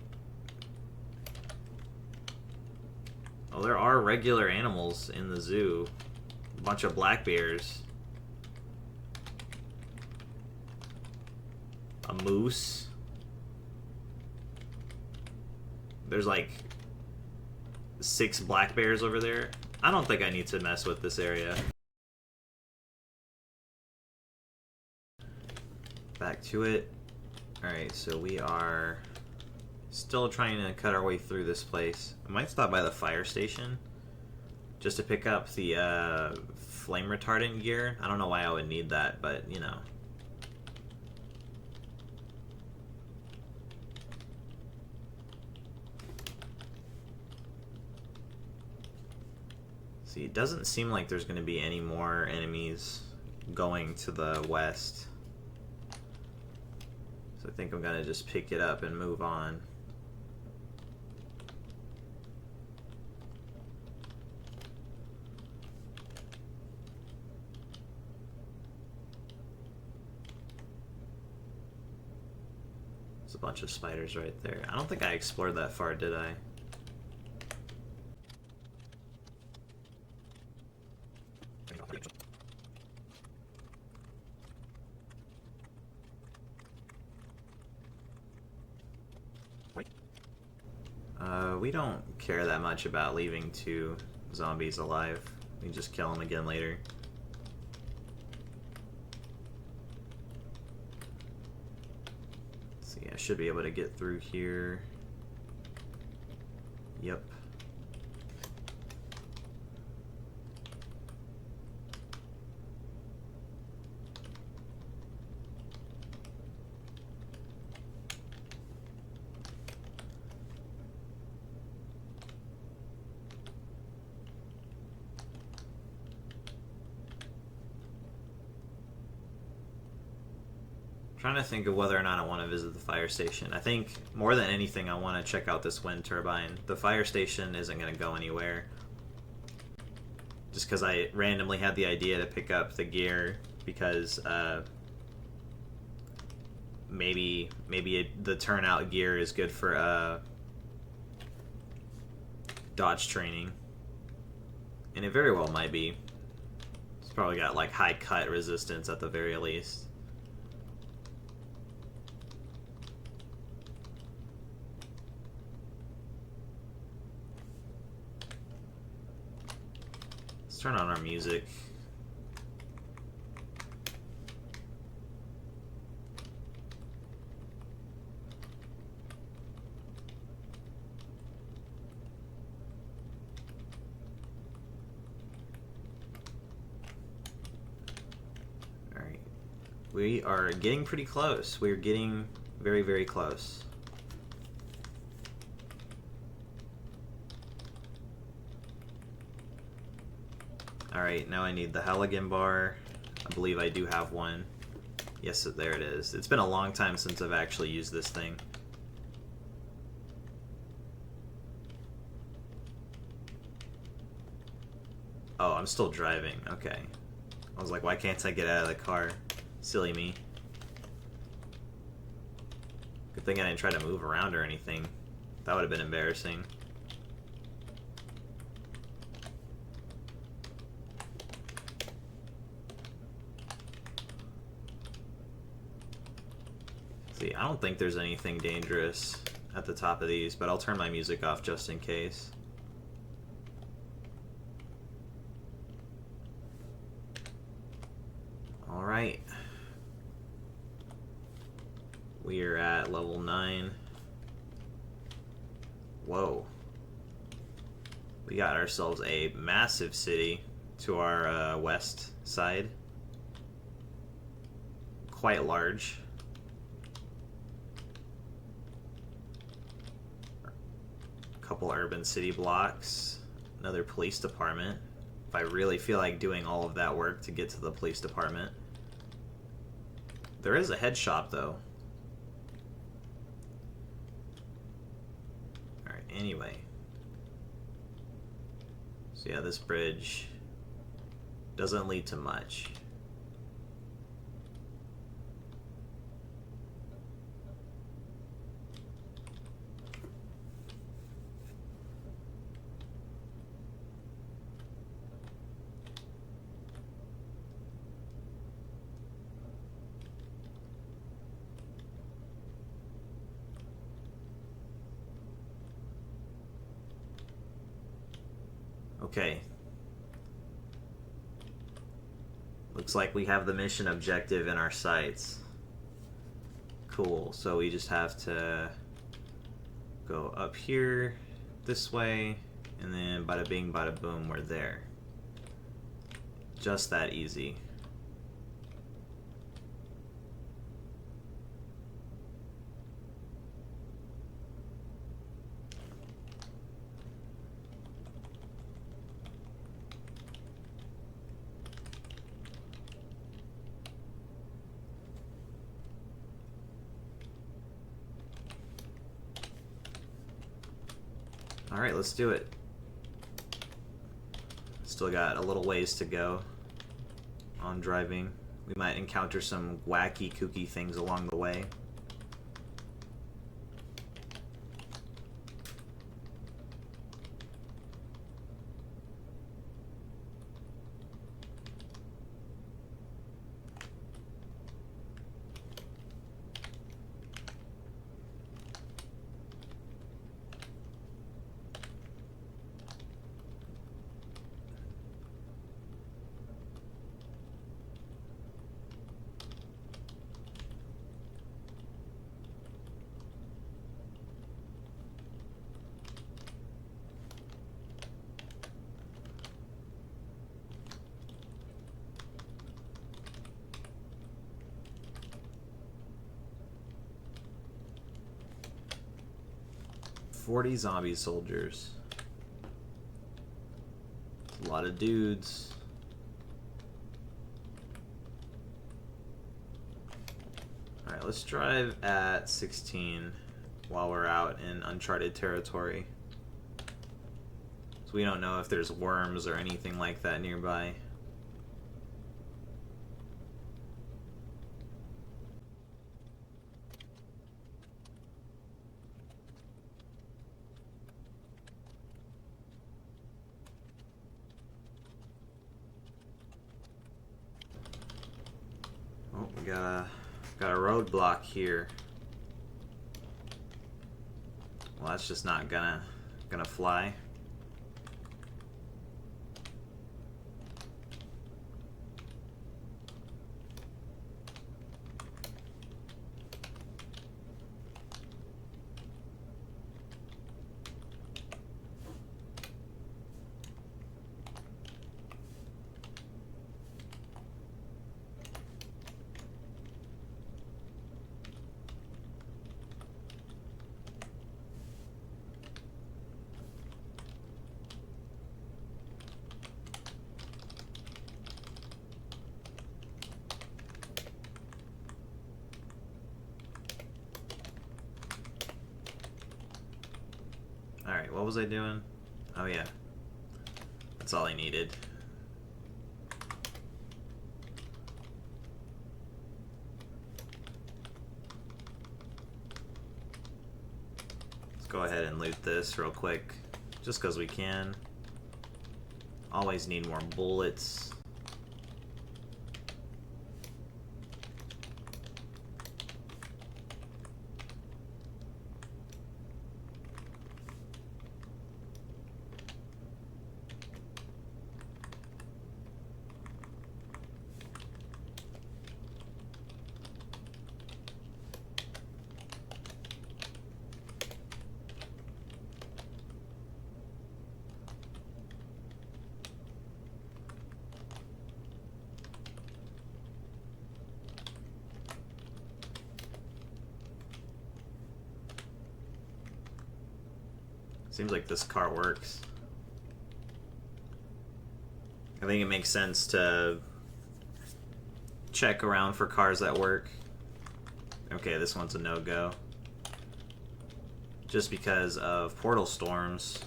Oh, there are regular animals in the zoo. A bunch of black bears. A moose. There's like 6 black bears over there. I don't think I need to mess with this area. Back to it. Alright, so we are still trying to cut our way through this place. I might stop by the fire station just to pick up the flame retardant gear. I don't know why I would need that, but you know. See, it doesn't seem like there's going to be any more enemies going to the west. So I think I'm going to just pick it up and move on. There's a bunch of spiders right there. I don't think I explored that far, did I? We don't care that much about leaving 2 zombies alive. We can just kill them again later. Let's see, I should be able to get through here. Yep. Trying to think of whether or not I want to visit the fire station. I think more than anything I want to check out this wind turbine. The fire station isn't going to go anywhere. Just because I randomly had the idea to pick up the gear because maybe the turnout gear is good for dodge training. And it very well might be. It's probably got like high cut resistance at the very least. Turn on our music. All right. We are getting pretty close. We're getting very, very close. Alright, now I need the Halligan bar. I believe I do have one. Yes, there it is. It's been a long time since I've actually used this thing. Oh, I'm still driving. Okay. I was like, why can't I get out of the car? Silly me. Good thing I didn't try to move around or anything. That would have been embarrassing. See, I don't think there's anything dangerous at the top of these, but I'll turn my music off just in case. Alright. We are at level 9. Whoa. We got ourselves a massive city to our west side. Quite large. Couple urban city blocks, another police department. If I really feel like doing all of that work to get to the police department. There is a head shop though. Alright, anyway. So yeah, this bridge doesn't lead to much. Okay. Looks like we have the mission objective in our sights. Cool. So we just have to go up here this way, and then bada bing, bada boom, we're there. Just that easy. Alright, let's do it. Still got a little ways to go on driving. We might encounter some wacky, kooky things along the way. "40 zombie soldiers. A lot of dudes. Alright, Alright, let's drive at 16 while we're out in uncharted territory. So we don't know if there's worms or anything like that nearby. Oh, we got a roadblock here. Well, that's just not gonna fly. Alright, what was I doing? Oh yeah. That's all I needed. Let's go ahead and loot this real quick. Just because we can. Always need more bullets. Seems like this car works. I think it makes sense to check around for cars that work. Okay, this one's a no-go. Just because of portal storms.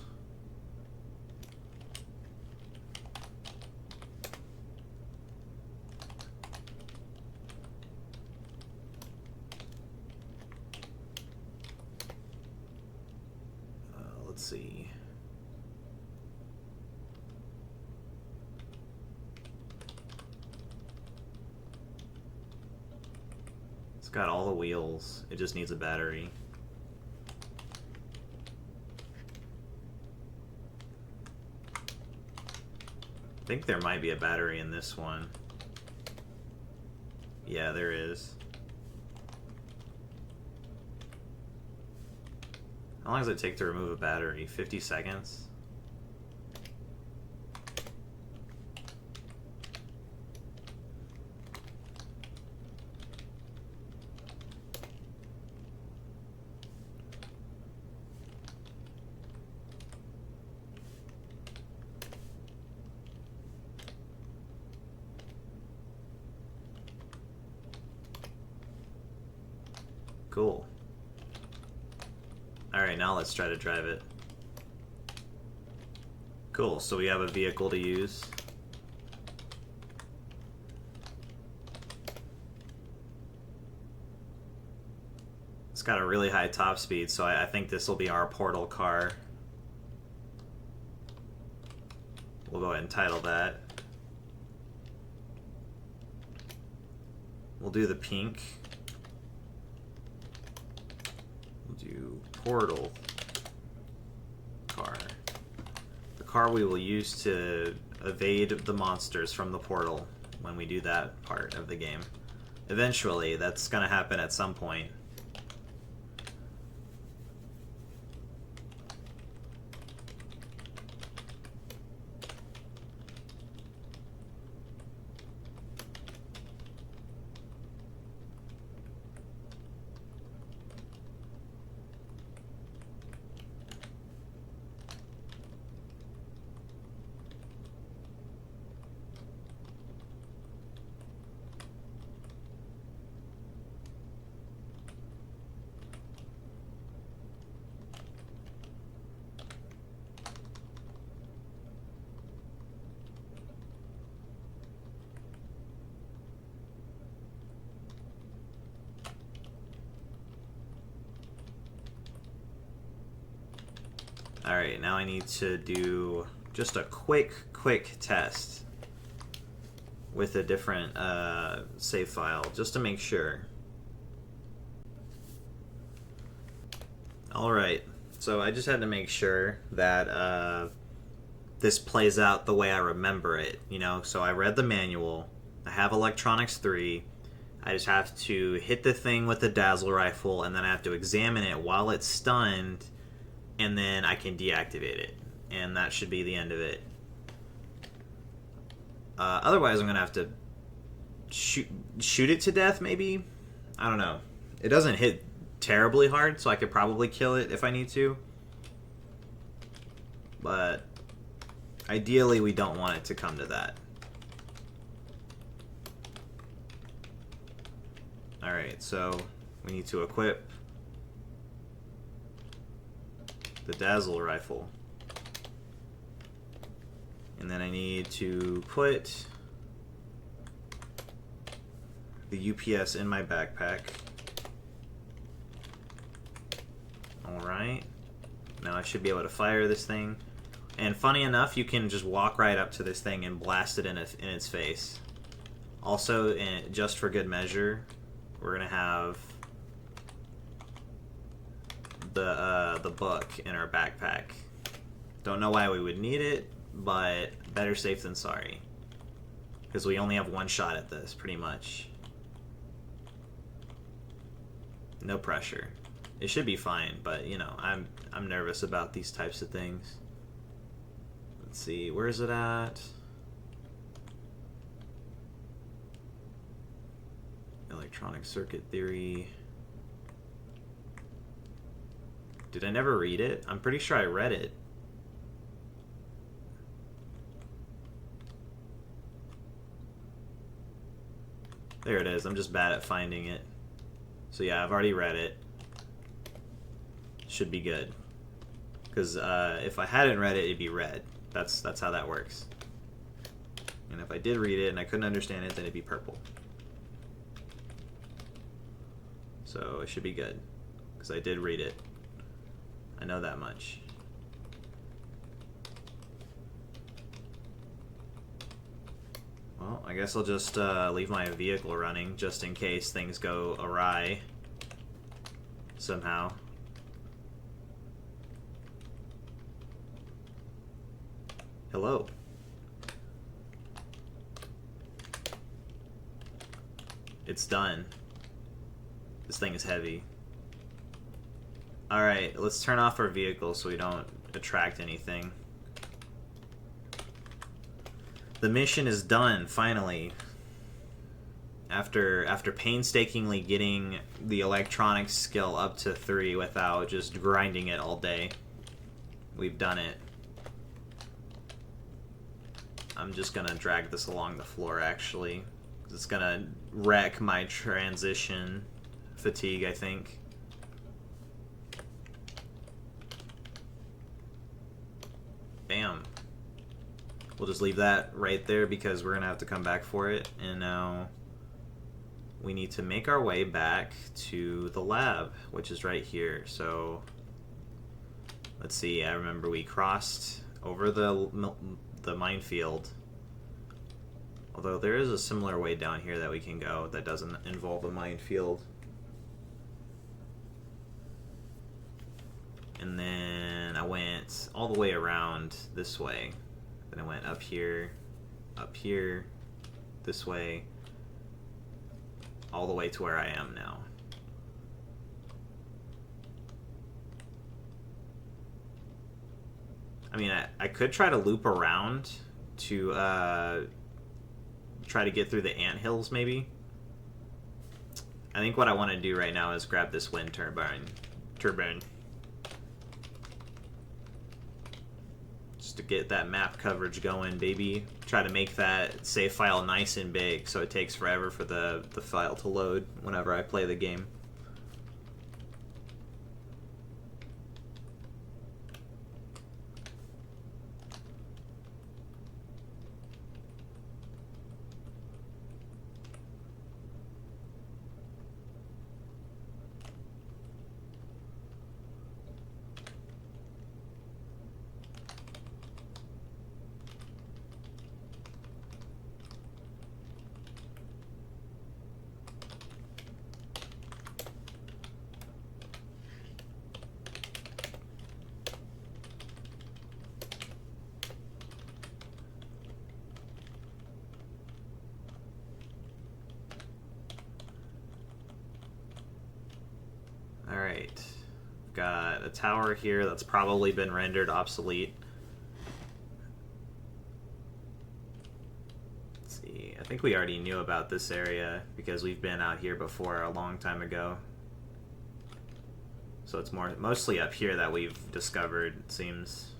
Let's see. It's got all the wheels. It just needs a battery. I think there might be a battery in this one. Yeah, there is. How long does it take to remove a battery? 50 seconds? Cool. Alright, now let's try to drive it. Cool, so we have a vehicle to use. It's got a really high top speed, so I think this will be our portal car. We'll go ahead and title that. We'll do the pink. We'll do portal car. The car we will use to evade the monsters from the portal when we do that part of the game. Eventually, that's gonna happen at some point. Alright, now I need to do just a quick test with a different save file, just to make sure. Alright, so I just had to make sure that this plays out the way I remember it, you know? So I read the manual, I have Electronics 3, I just have to hit the thing with the dazzle rifle, and then I have to examine it while it's stunned, and then I can deactivate it. And that should be the end of it. Otherwise, I'm going to have to shoot it to death, maybe? I don't know. It doesn't hit terribly hard, so I could probably kill it if I need to. But ideally, we don't want it to come to that. Alright, so we need to equip the dazzle rifle. And then I need to put the UPS in my backpack. Alright. Now I should be able to fire this thing. And funny enough, you can just walk right up to this thing and blast it in its face. Also, just for good measure, we're going to have the book in our backpack. Don't know why we would need it, but better safe than sorry. Because we only have one shot at this, pretty much. No pressure. It should be fine, but you know, I'm nervous about these types of things. Let's see, where is it at? Electronic circuit theory. Did I never read it? I'm pretty sure I read it. There it is. I'm just bad at finding it. So yeah, I've already read it. Should be good. Because if I hadn't read it, it'd be red. That's how that works. And if I did read it and I couldn't understand it, then it'd be purple. So it should be good. Because I did read it. I know that much. Well, I guess I'll just leave my vehicle running just in case things go awry somehow. Hello. It's done. This thing is heavy. Alright, let's turn off our vehicle so we don't attract anything. The mission is done, finally. After painstakingly getting the electronics skill up to 3 without just grinding it all day, we've done it. I'm just gonna drag this along the floor, actually. It's gonna wreck my transition fatigue, I think. Bam. We'll just leave that right there because we're gonna have to come back for it. And now we need to make our way back to the lab, which is right here. So let's see. I remember we crossed over the minefield. Although there is a similar way down here that we can go that doesn't involve a minefield. And then I went all the way around this way. Then I went up here, this way, all the way to where I am now. I mean, I could try to loop around to try to get through the anthills, maybe. I think what I want to do right now is grab this wind turbine. Just to get that map coverage going, baby. Try to make that save file nice and big so it takes forever for the file to load whenever I play the game. Alright. Got a tower here that's probably been rendered obsolete. Let's see. I think we already knew about this area because we've been out here before a long time ago. So it's mostly up here that we've discovered, it seems.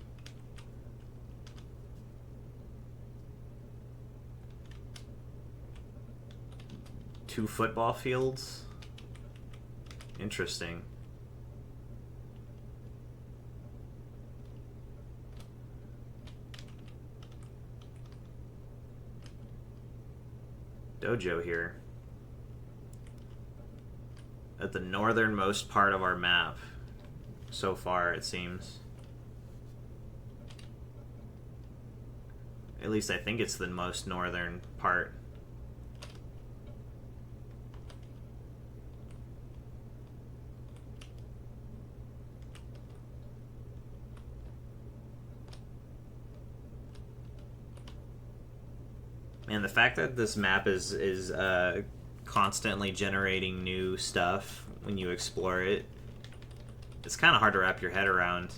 Two football fields? Interesting. Dojo here. At the northernmost part of our map. So far, it seems. At least I think it's the most northern part. Man, the fact that this map is constantly generating new stuff when you explore it, it's kind of hard to wrap your head around.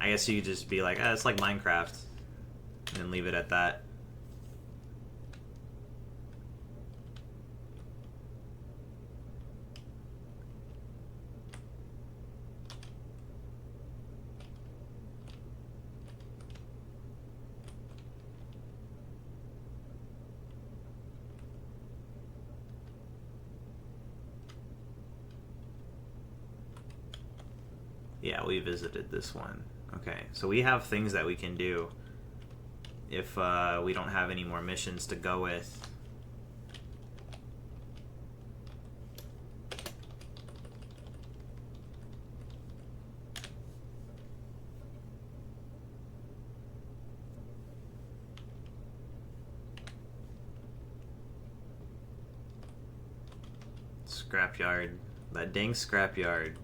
I guess you could just be like, it's like Minecraft, and leave it at that. Yeah, we visited this one. Okay, so we have things that we can do if we don't have any more missions to go with. Scrapyard. That dang scrapyard.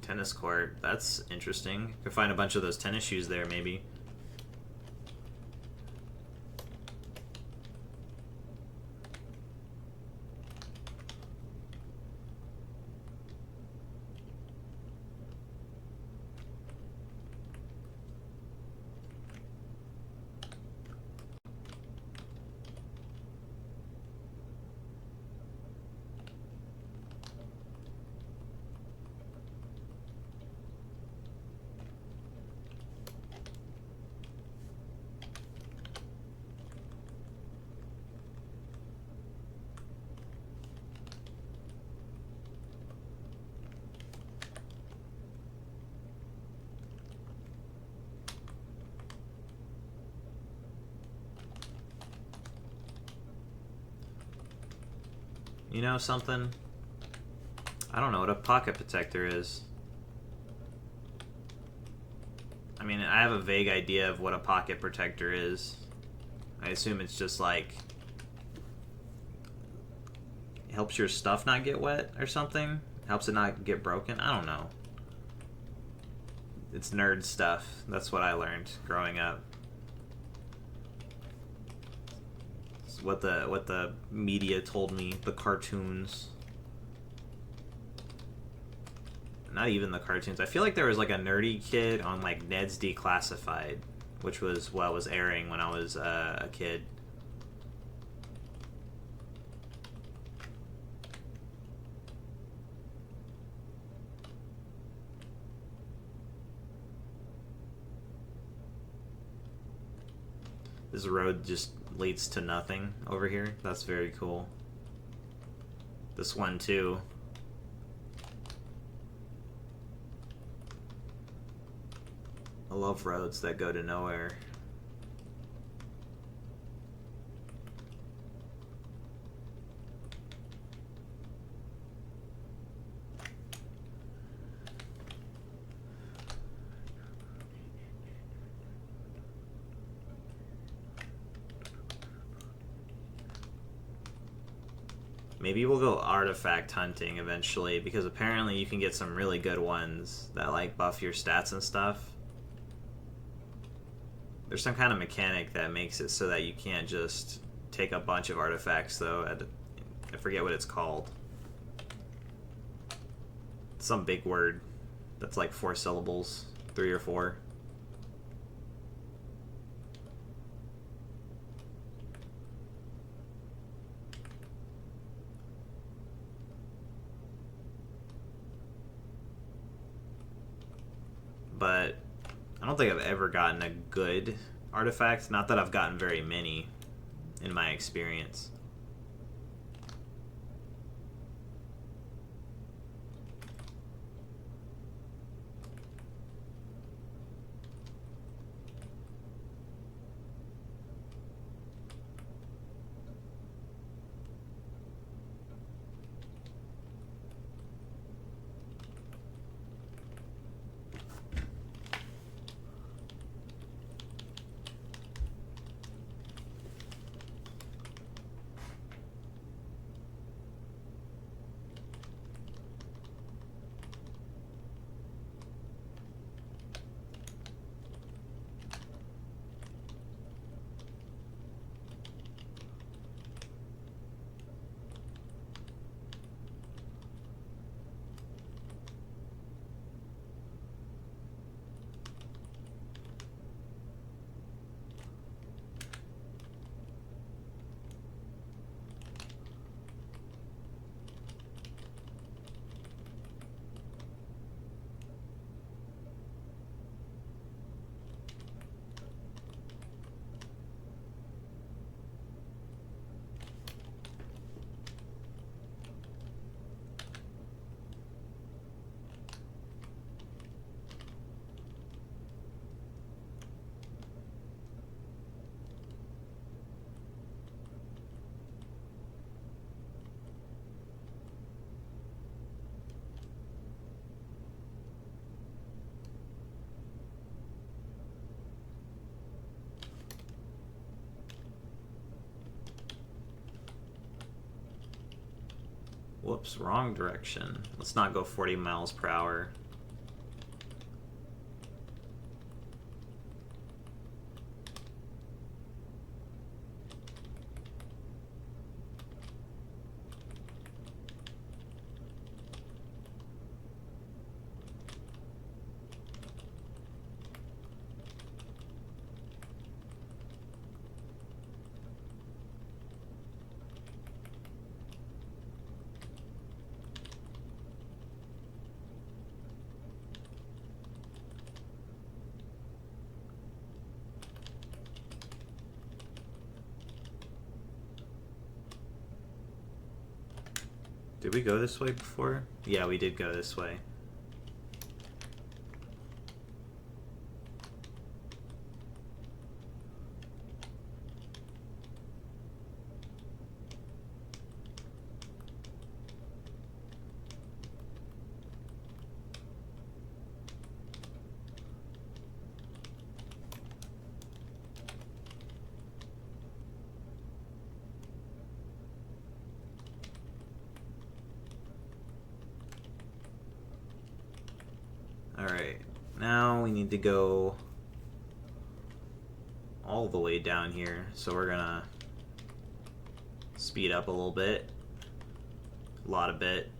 Tennis court. That's interesting. Could find a bunch of those tennis shoes there, maybe. You know something? I don't know what a pocket protector is. I mean, I have a vague idea of what a pocket protector is. I assume it's just like... it helps your stuff not get wet or something? Helps it not get broken? I don't know. It's nerd stuff. That's what I learned growing up. What the media told me, the cartoons. Not even the cartoons. I feel like there was like a nerdy kid on like Ned's Declassified, which was what was airing when I was a kid. This road just leads to nothing over here. That's very cool. This one too. I love roads that go to nowhere. Maybe we'll go artifact hunting eventually, because apparently you can get some really good ones that like buff your stats and stuff. There's some kind of mechanic that makes it so that you can't just take a bunch of artifacts, though. I forget what it's called. Some big word that's like 4 syllables, 3 or 4. But I don't think I've ever gotten a good artifact. Not that I've gotten very many in my experience. Whoops, wrong direction. Let's not go 40 miles per hour. Did we go this way before? Yeah, we did go this way. Alright, now we need to go all the way down here, so we're gonna speed up a little bit, a lot of bit.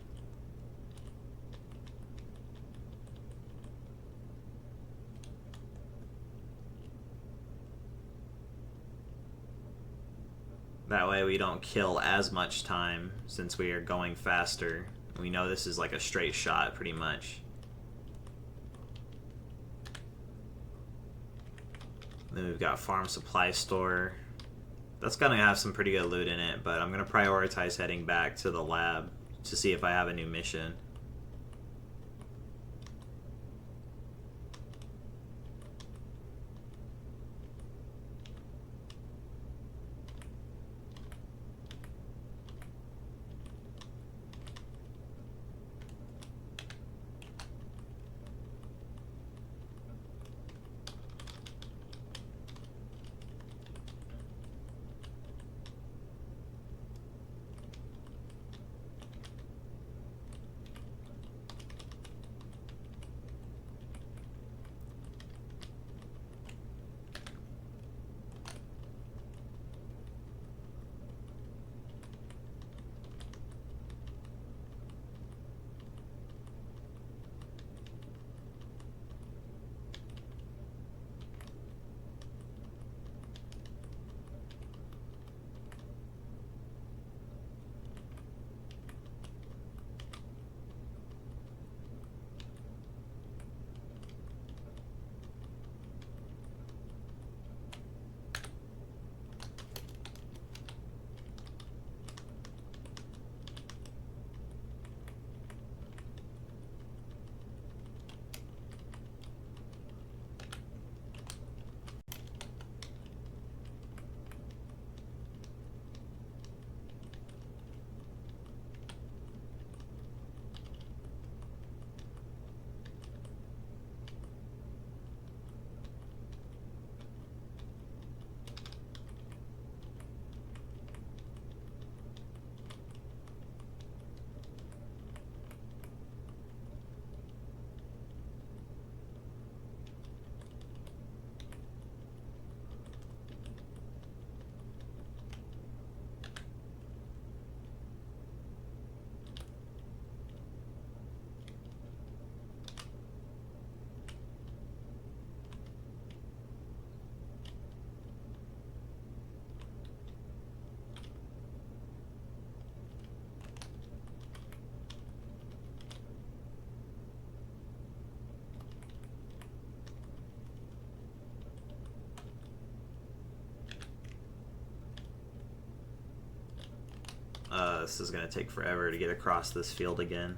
That way we don't kill as much time since we are going faster. We know this is like a straight shot pretty much. Then we've got farm supply store. That's gonna have some pretty good loot in it, but I'm gonna prioritize heading back to the lab to see if I have a new mission. this is going to take forever to get across this field again.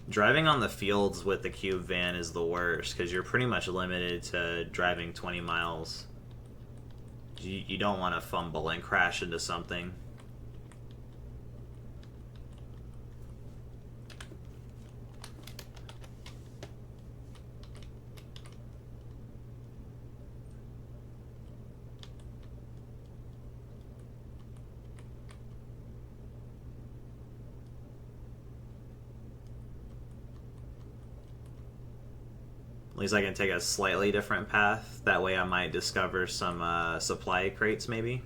Driving on the fields with the cube van is the worst because you're pretty much limited to driving 20 miles. You don't want to fumble and crash into something. At least I can take a slightly different path. That way I might discover some supply crates, maybe.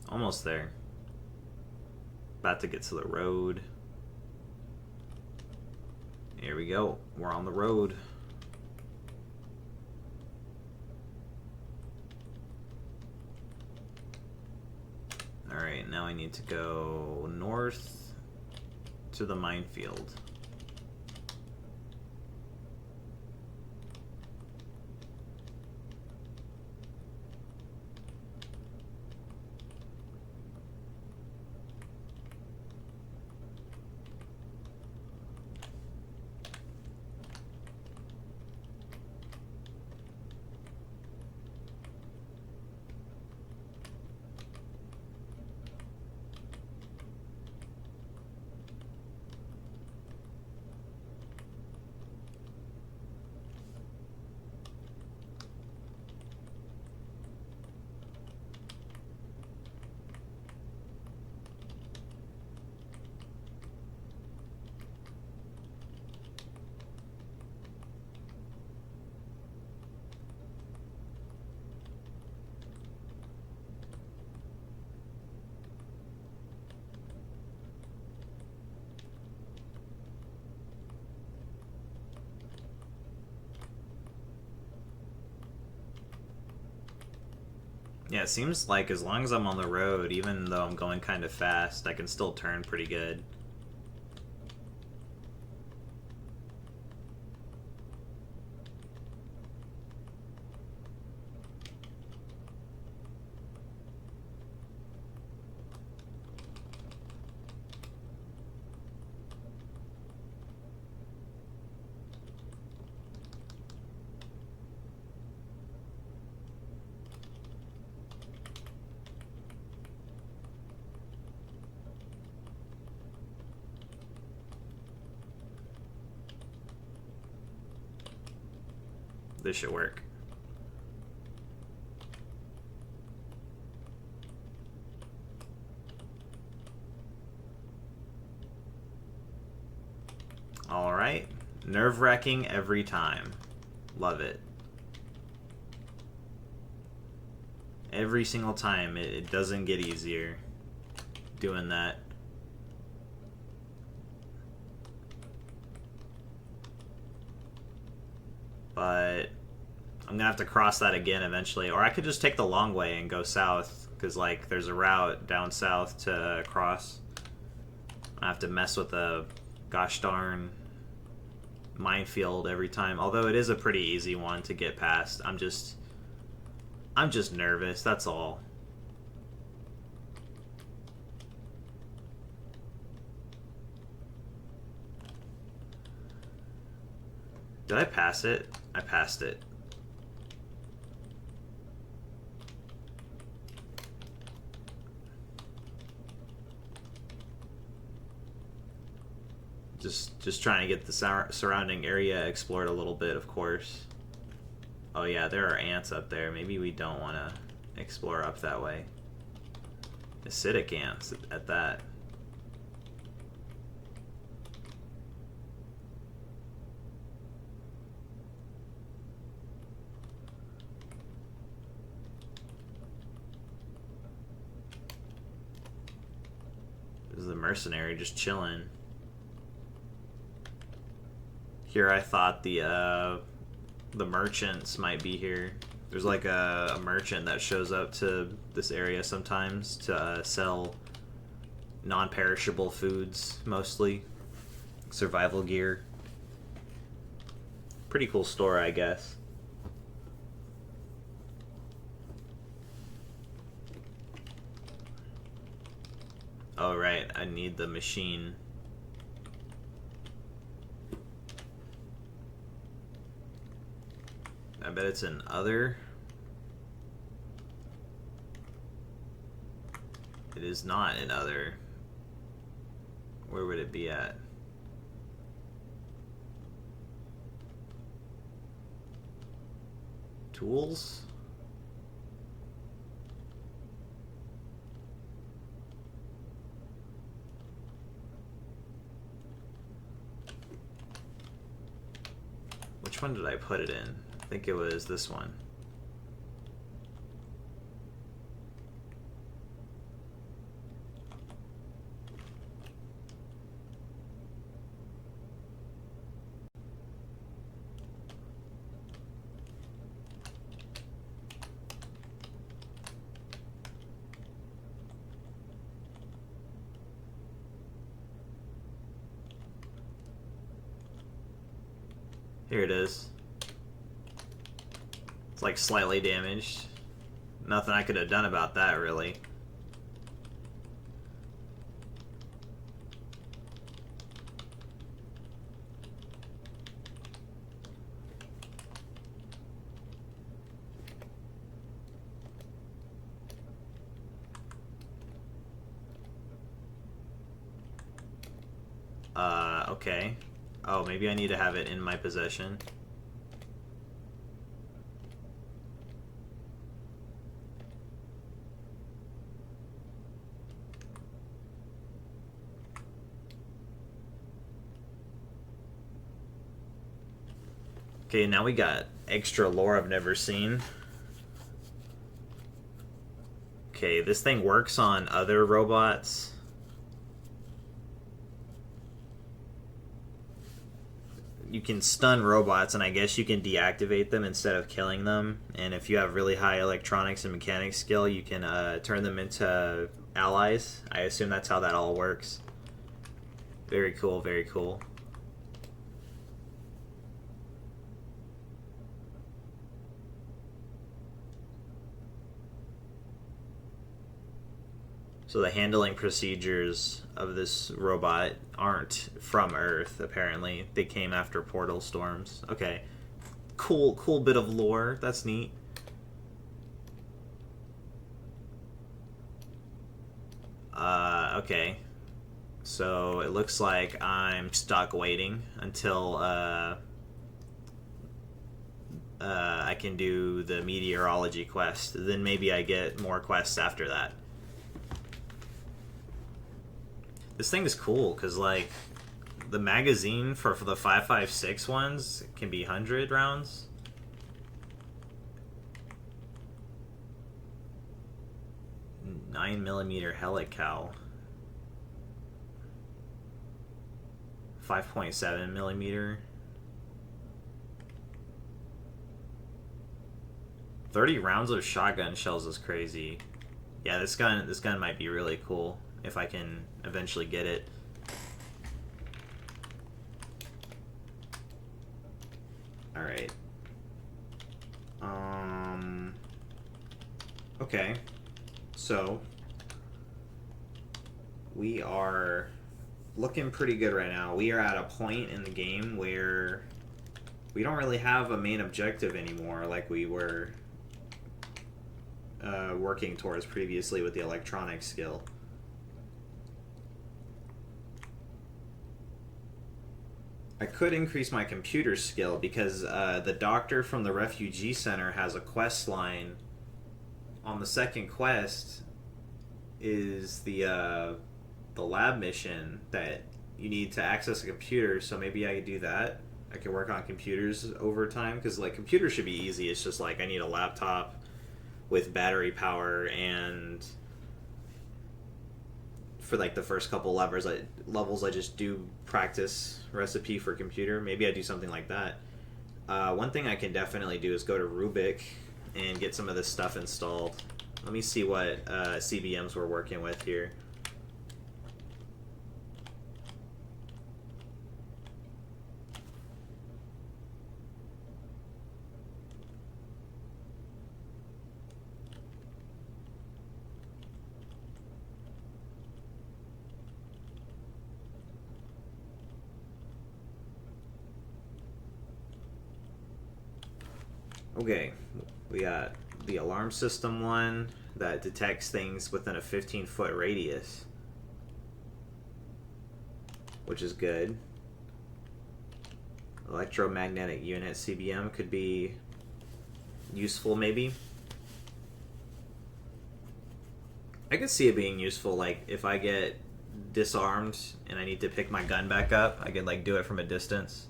Almost there. About to get to the road. Here we go. We're on the road. Alright, now I need to go north to the minefield. Yeah, it seems like as long as I'm on the road, even though I'm going kind of fast, I can still turn pretty good. This should work. Alright. Nerve-wracking every time. Love it. Every single time. It doesn't get easier doing that. But I'm gonna have to cross that again eventually, or I could just take the long way and go south, because like there's a route down south to cross. I have to mess with the gosh darn minefield every time, although it is a pretty easy one to get past. I'm just nervous, that's all. Did I pass it? I passed it. Just trying to get the surrounding area explored a little bit, of course. Oh yeah, there are ants up there. Maybe we don't want to explore up that way. Acidic ants at that. This is the mercenary just chilling. Here I thought the merchants might be here. There's like a merchant that shows up to this area sometimes to sell non-perishable foods, mostly. Survival gear. Pretty cool store, I guess. Oh, right. I need the machine. I bet it's in other. It is not in other. Where would it be at? Tools? Which one did I put it in? I think it was this one. Here it is. It's like slightly damaged. Nothing I could have done about that, really. Okay. Oh, maybe I need to have it in my possession. Okay, now we got extra lore I've never seen. Okay, this thing works on other robots. You can stun robots, and I guess you can deactivate them instead of killing them. And if you have really high electronics and mechanics skill, you can turn them into allies. I assume that's how that all works. Very cool, very cool. So the handling procedures of this robot aren't from Earth, apparently. They came after portal storms. Okay. Cool bit of lore. That's neat. Okay. So it looks like I'm stuck waiting until I can do the meteorology quest. Then maybe I get more quests after that. This thing is cool, because, like, the magazine for the 5.56 ones can be 100 rounds. .9mm helical. 5.7mm. 30 rounds of shotgun shells is crazy. Yeah, this gun might be really cool if I can eventually get it. Alright. Okay. So, we are looking pretty good right now. We are at a point in the game where we don't really have a main objective anymore like we were working towards previously with the electronic skill. I could increase my computer skill because the doctor from the refugee center has a quest line. On the second quest is the lab mission that you need to access a computer. So maybe I could do that. I could work on computers over time because like computers should be easy. It's just like I need a laptop with battery power, and for like the first couple levels I just do practice recipe for computer. Maybe I do something like that. One thing I can definitely do is go to Rubik and get some of this stuff installed. Let me see what CBMs we're working with here. Okay, we got the alarm system one that detects things within a 15-foot radius, which is good. Electromagnetic unit CBM could be useful, maybe. I could see it being useful, like if I get disarmed and I need to pick my gun back up, I could like do it from a distance.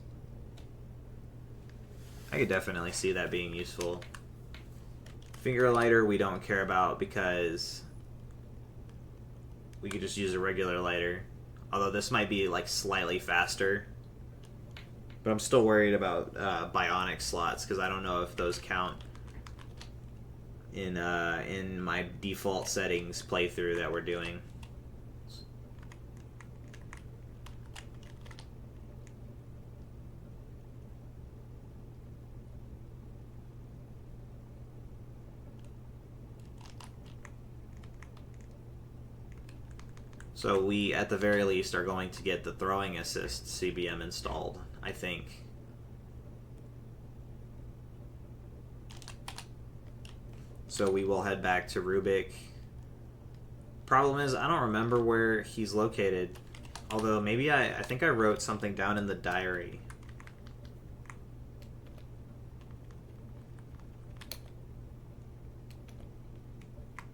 I could definitely see that being useful. Finger lighter we don't care about because we could just use a regular lighter. Although this might be like slightly faster. But I'm still worried about bionic slots because I don't know if those count in my default settings playthrough that we're doing. So we, at the very least, are going to get the throwing assist CBM installed, I think. So we will head back to Rubik. Problem is, I don't remember where he's located. Although, maybe I think I wrote something down in the diary.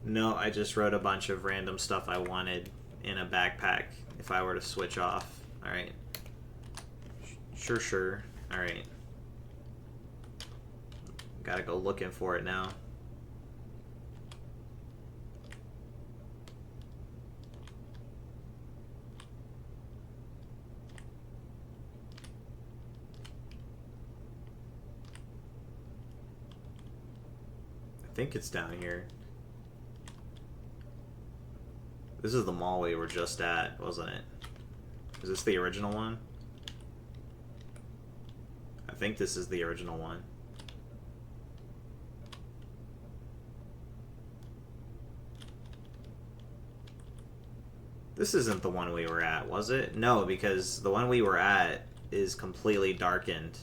No, I just wrote a bunch of random stuff I wanted in a backpack if I were to switch off. Alright. Sure. Alright. Gotta go looking for it now. I think it's down here. This is the mall we were just at, wasn't it? Is this the original one? I think this is the original one. This isn't the one we were at, was it? No, because the one we were at is completely darkened.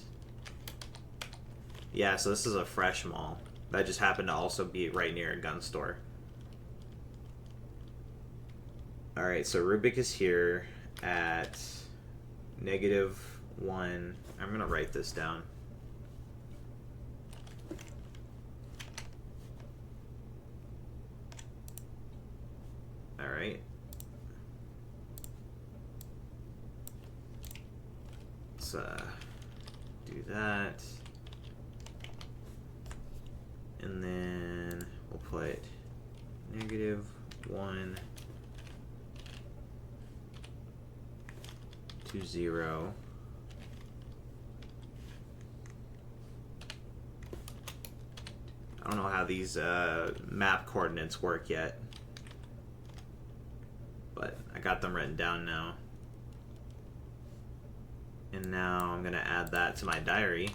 Yeah, so this is a fresh mall. That just happened to also be right near a gun store. Alright, so Rubik is here at -1. I'm going to write this down. Alright. Let's do that. And then we'll put -1 to 0. I don't know how these map coordinates work yet, but I got them written down now. And now I'm gonna add that to my diary.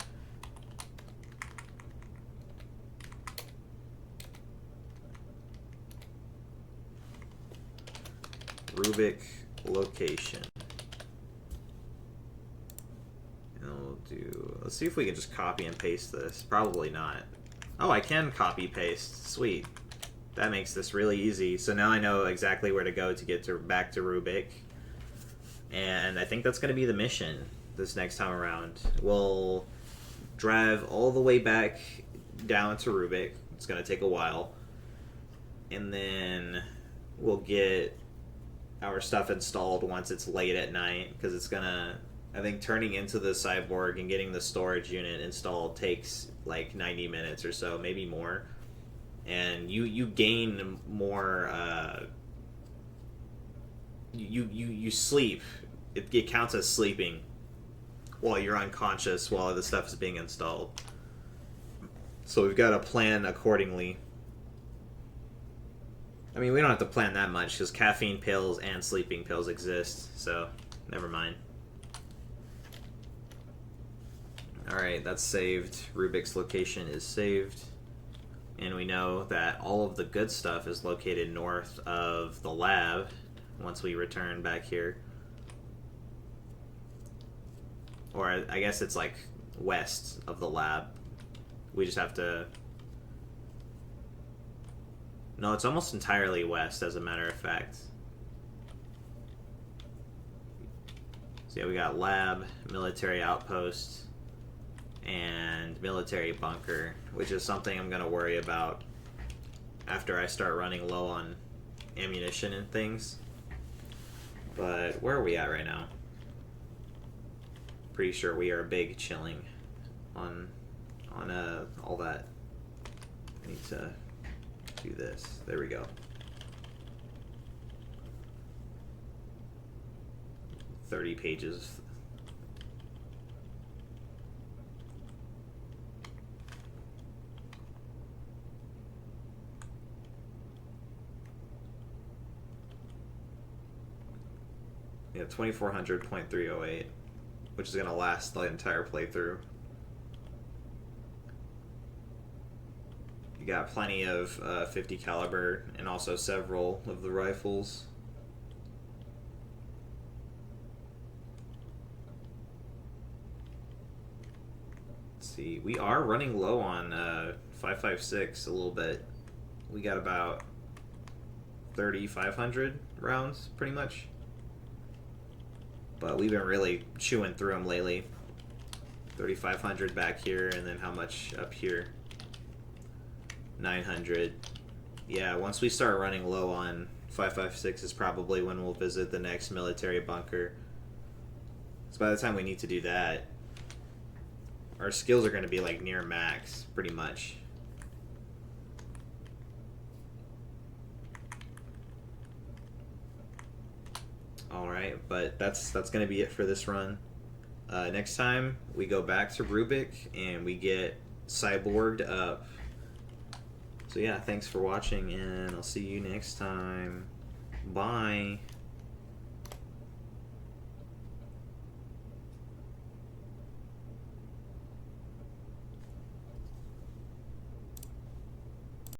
Rubik location. Let's see if we can just copy and paste this. Probably not. Oh, I can copy paste. Sweet. That makes this really easy. So now I know exactly where to go to get back to Rubik. And I think that's going to be the mission. this next time around. We'll drive all the way back down to Rubik. It's going to take a while. And then we'll get our stuff installed once it's late at night, because it's going to... I think turning into the cyborg and getting the storage unit installed takes like 90 minutes or so, maybe more. And you gain more... You sleep. It counts as sleeping while you're unconscious while the stuff is being installed. So we've got to plan accordingly. I mean, we don't have to plan that much because caffeine pills and sleeping pills exist, so never mind. Alright, that's saved. Rubik's location is saved. And we know that all of the good stuff is located north of the lab once we return back here. Or I guess it's like west of the lab. We just have to... No, it's almost entirely west, as a matter of fact. So yeah, we got lab, military outpost, and military bunker, which is something I'm going to worry about after I start running low on ammunition and things. But where are we at right now? Pretty sure we are big chilling on all that. I need to do this. There we go. 30 pages. Yeah, 2400.308, which is going to last the entire playthrough. You got plenty of 50 caliber and also several of the rifles. Let's see, we are running low on 5.56 a little bit. We got about 3,500 rounds, pretty much. But we've been really chewing through them lately. 3,500 back here, and then how much up here? 900. Yeah, once we start running low on 5.56 is probably when we'll visit the next military bunker. So by the time we need to do that, our skills are going to be like near max, pretty much. Alright, but that's going to be it for this run. Next time, we go back to Rubik and we get cyborged up. So yeah, thanks for watching, and I'll see you next time. Bye.